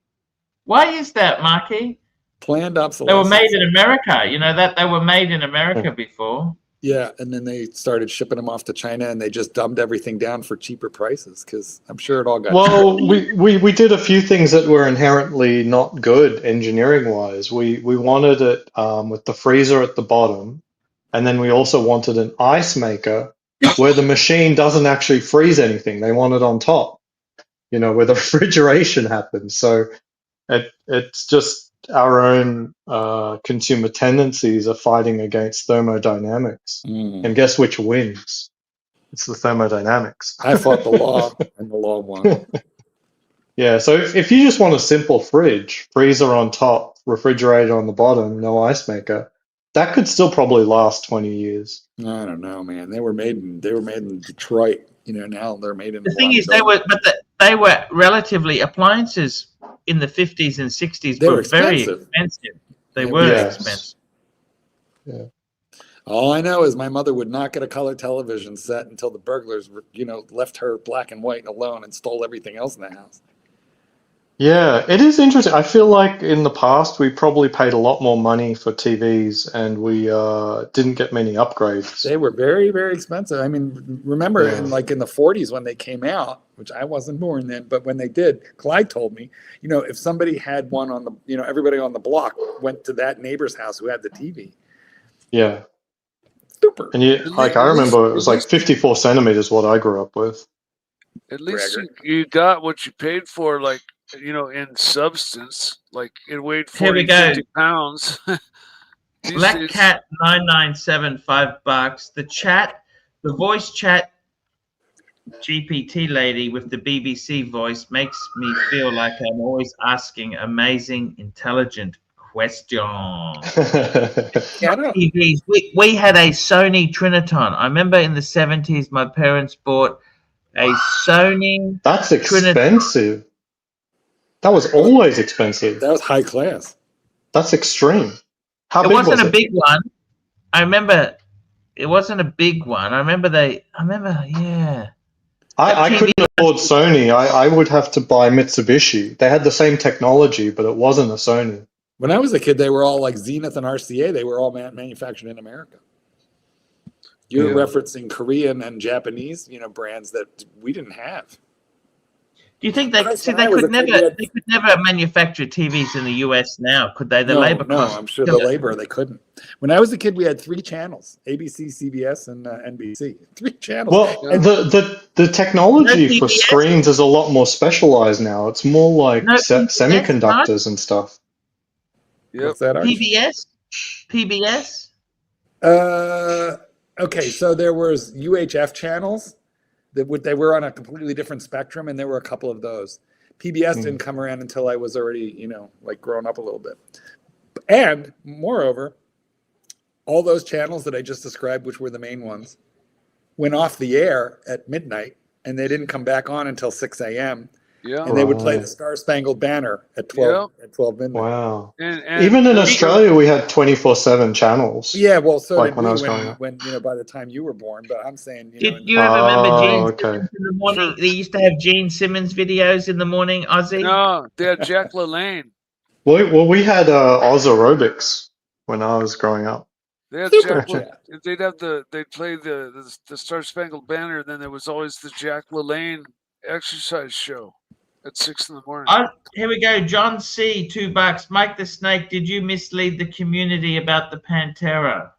Why is that, Marky? Planned They were obsolescence. made in America. You know that they were made in America before. Yeah, and then they started shipping them off to China, and they just dumbed everything down for cheaper prices because I'm sure it all got. Well, we did a few things that were inherently not good engineering wise. We wanted it with the freezer at the bottom, and then we also wanted an ice maker where the machine doesn't actually freeze anything. They want it on top, where the refrigeration happens. So it's just our own consumer tendencies are fighting against thermodynamics. And guess which wins? It's the thermodynamics. I fought the law, and the law won. Yeah, so if you just want a simple fridge, freezer on top, refrigerator on the bottom, no ice maker, that could still probably last 20 years. I don't know, man. They were made in Detroit. Now they're made in. The thing is, they were relatively appliances in the 50s and 60s. They were very expensive. expensive. They were Yes. expensive. Yeah. All I know is my mother would not get a color television set until the burglars, left her black and white alone and stole everything else in the house. Yeah, it is interesting. I feel like in the past we probably paid a lot more money for TVs and we didn't get many upgrades. They were very, very expensive. I mean, remember Yeah. in the 40s when they came out, which I wasn't born then, but when they did, Clyde told me, if somebody had one on the, everybody on the block went to that neighbor's house who had the TV. Yeah. Super. And I remember it was like 54 centimeters what I grew up with. At least you got what you paid for, like, in substance. Like, it weighed 40, 50 pounds. Black Cat 997 $5. The voice chat GPT lady with the BBC voice makes me feel like I'm always asking amazing, intelligent questions. TVs. We had a Sony Triniton. I remember in the 70s, my parents bought a Sony. That's expensive. That was always expensive. That was high class. That's extreme. How It big wasn't was a it? big one. I remember it wasn't a big one. I remember, yeah. I couldn't afford Sony. I would have to buy Mitsubishi. They had the same technology, but it wasn't a Sony. When I was a kid, they were all like Zenith and RCA. They were all manufactured in America. You're referencing Korean and Japanese, brands that we didn't have. Do you think they could never manufacture TVs in the US now? Could they? The labor cost. No, I'm sure the labor they couldn't. When I was a kid, we had 3 channels: ABC, CBS, and NBC. 3 channels. Well, the technology for screens is a lot more specialized now. It's more like semiconductors and stuff. Yep. What's that, Archie? PBS? Okay, so there was UHF channels. They were on a completely different spectrum, and there were a couple of those. PBS didn't come around until I was already, grown up a little bit. And moreover, all those channels that I just described, which were the main ones, went off the air at midnight, and they didn't come back on until 6 a.m. Yeah. and they would play the Right. Star Spangled Banner at 12 midnight. Wow. And Even in Australia, we had 24/7 channels. Yeah, well, so Like did when I we was growing up. when by the time you were born. But I'm saying, Did in you ever remember Gene Oh, okay. Simmons in the morning? They used to have Gene Simmons videos in the morning, Ozzy. No, they had Jack LaLanne. Well, we had Oz Aerobics when I was growing up. They had Super Jack. chat. They'd play the Star Spangled Banner. And then there was always the Jack LaLanne exercise show at 6 in the morning. Here we go. John C. $2. Mike the Snake, did you mislead the community about the Pantera?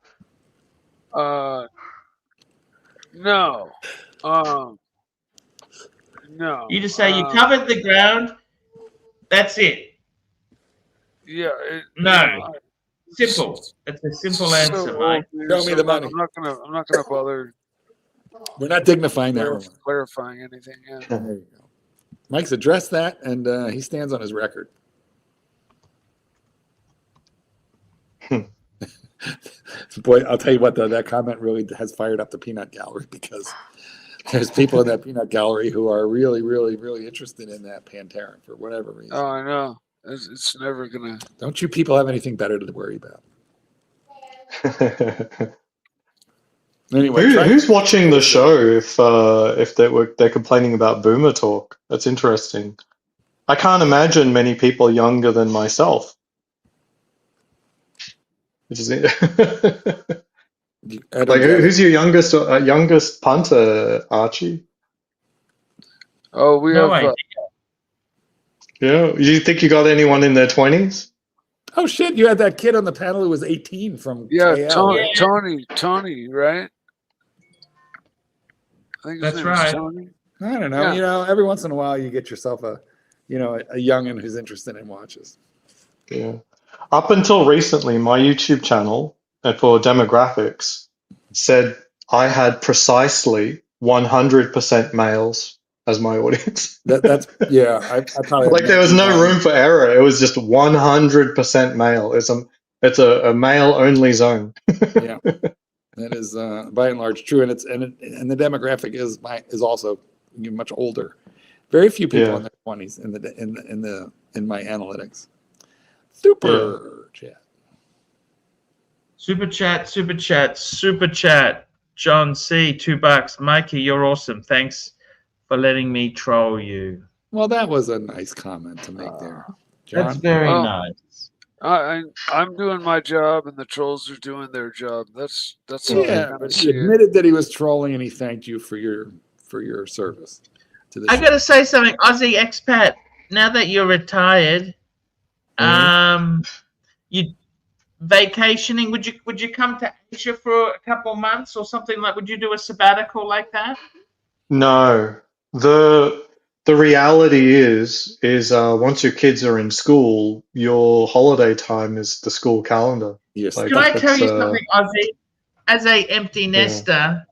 No. No. You just say you covered the ground. That's it. Yeah. No. Simple. It's a simple answer, Mike. Show me the money. I'm not gonna bother We're not dignifying that one. clarifying anything. Yeah. There you go. Mike's addressed that, and he stands on his record. Boy, I'll tell you what, though, that comment really has fired up the peanut gallery, because there's people in that peanut gallery who are really, really, really interested in that Pantera for whatever reason. Oh, I know. It's never gonna. Don't you people have anything better to worry about? Anyway, Who's watching the show if they're complaining about boomer talk? That's interesting. I can't imagine many people younger than myself. Which is like who's your youngest punter, Archie? Oh, we No have. idea. Yeah, do you think you got anyone in their 20s? Oh shit! You had that kid on the panel who was 18 from Yeah, KL. Tony, right? I think his That's name is right. Tony. I don't know. Yeah. Every once in a while you get yourself a youngin who's interested in watches. Yeah. Up until recently, my YouTube channel for demographics said I had precisely 100% males as my audience. That's yeah. I probably Like there was no room for error. It was just 100% male. It's a male only zone. Yeah, that is by and large true, and and the demographic is also much older. Very few people in their 20s in my analytics. Super chat. Super chat. John C. $2. Mikey, you're awesome. Thanks for letting me troll you. Well, that was a nice comment to make there, John. That's very nice. I'm doing my job, and the trolls are doing their job. That's how I Yeah, kinda but see he it. admitted that he was trolling, and he thanked you for your service to the I show. gotta say something, Aussie expat. Now that you're retired, you vacationing? Would you come to Asia for a couple months or something like? Would you do a sabbatical like that? No, the reality is once your kids are in school, your holiday time is the school calendar. Yes. Like, Can I tell you it's, something, Ozzy? As a empty nester,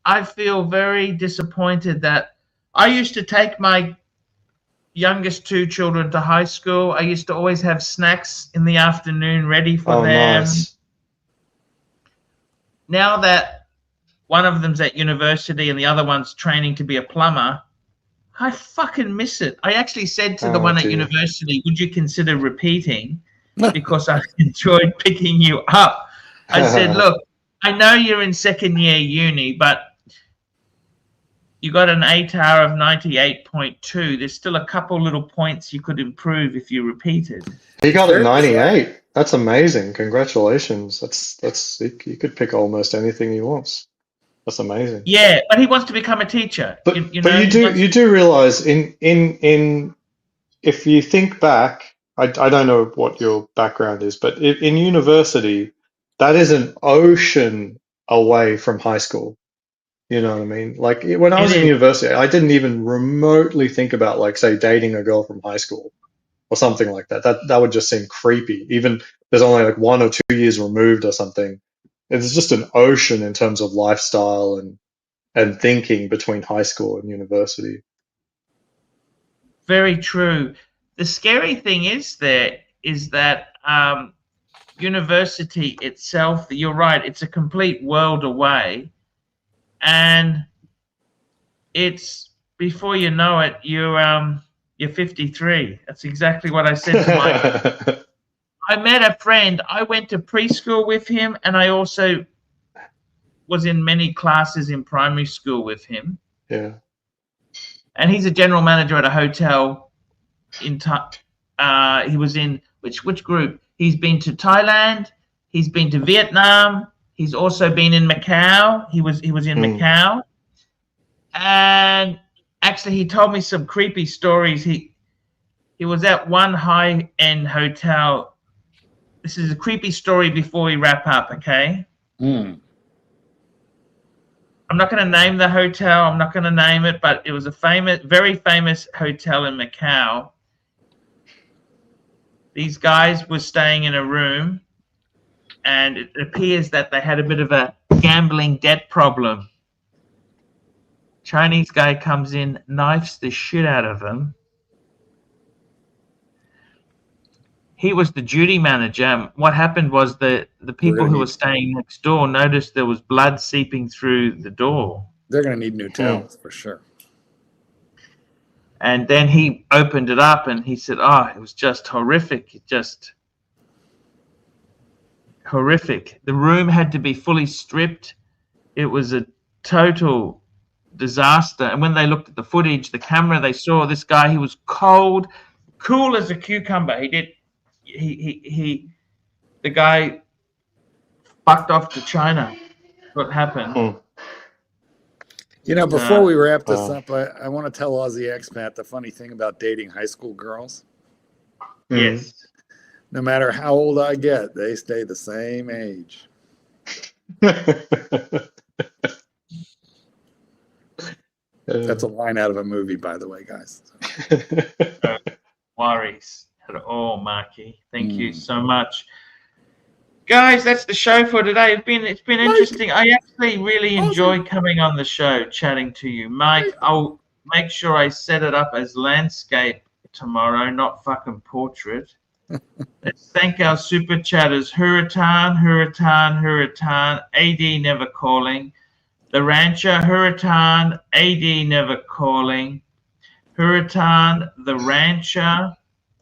I feel very disappointed that I used to take my youngest two children to high school. I used to always have snacks in the afternoon ready for them. Nice. Now that one of them's at university and the other one's training to be a plumber, I fucking miss it. I actually said to the one at university, would you consider repeating? Because I enjoyed picking you up. I said, look, I know you're in second year uni, but you got an ATAR of 98.2. There's still a couple little points you could improve if you repeated. He got a 98. That's amazing. Congratulations. That's you could pick almost anything he wants. That's amazing. Yeah, but he wants to become a teacher. But you do realize in if you think back, I don't know what your background is, but in university, that is an ocean away from high school. You know what I mean? Like when I was in university, I didn't even remotely think about, like, say, dating a girl from high school or something like that. That would just seem creepy. Even there's only like 1 or 2 years removed or something. It's just an ocean in terms of lifestyle and thinking between high school and university. Very true. The scary thing is that university itself, you're right, it's a complete world away. And it's, before you know it, You're 53. That's exactly what I said to my. I met a friend. I went to preschool with him, and I also was in many classes in primary school with him. Yeah. And he's a general manager at a hotel in he was in which group? He's been to Thailand, he's been to Vietnam, he's also been in Macau. He was in Macau. And actually he told me some creepy stories. He was at one high-end hotel. This is a creepy story before we wrap up, okay? I'm not going to name the hotel. I'm not going to name it, but it was a very famous hotel in Macau. These guys were staying in a room, and it appears that they had a bit of a gambling debt problem. Chinese guy comes in, knifes the shit out of them. He was the duty manager. What happened was the people who were staying next door noticed there was blood seeping through the door. They're going to need new towels for sure. And then he opened it up and he said, oh, it was just horrific. Just horrific. The room had to be fully stripped. It was a total disaster. And when they looked at the footage, the camera, they saw this guy. He was cold, cool as a cucumber. The guy fucked off to China. What happened? You know, before we wrap this up, I want to tell Aussie Expat the funny thing about dating high school girls. Yes. No matter how old I get, they stay the same age. That's a line out of a movie, by the way, guys. No worries at all, Marky. Thank you so much. Guys, that's the show for today. It's been interesting. I actually really enjoy coming on the show, chatting to you. Mike, I'll make sure I set it up as landscape tomorrow, not fucking portrait. Let's thank our super chatters. Hurritan, AD never calling. The Rancher, Hurritan, AD never calling. Hurritan, The Rancher,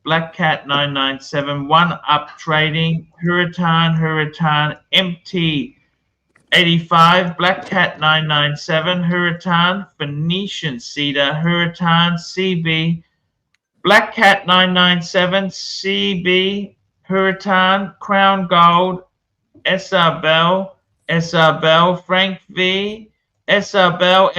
Black Cat 997, One Up Trading, Hurritan, MT 85, Black Cat 997, Hurritan, Phoenician Cedar, Hurritan, CB, Black Cat 997, CB, Hurritan, Crown Gold, SR Bell, Frank V, SR Bell,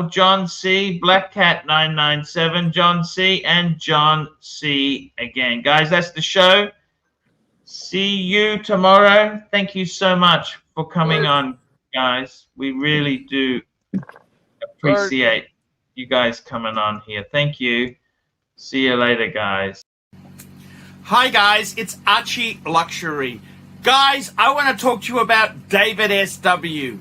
John C, Black Cat 997, John C, and John C again. Guys, that's the show. See you tomorrow. Thank you so much for coming on, guys. We really do appreciate you guys coming on here. Thank you. See you later, guys. Hi, guys. It's Archie Luxury. Guys, I want to talk to you about David SW.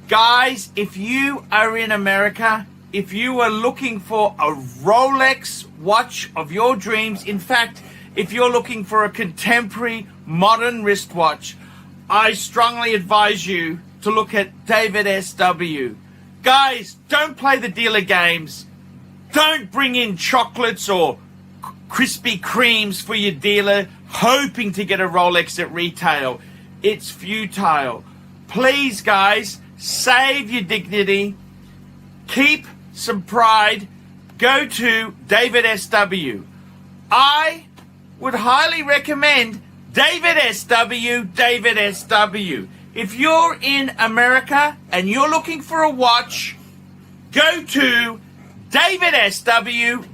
Guys, if you are in America, if you are looking for a Rolex watch of your dreams, in fact, if you're looking for a contemporary modern wristwatch, I strongly advise you to look at David SW. Guys, don't play the dealer games. Don't bring in chocolates or Krispy Kremes for your dealer hoping to get a Rolex at retail. It's futile. Please, guys, save your dignity. Keep some pride. Go to David SW. I would highly recommend David SW. If you're in America and you're looking for a watch, go to David SW.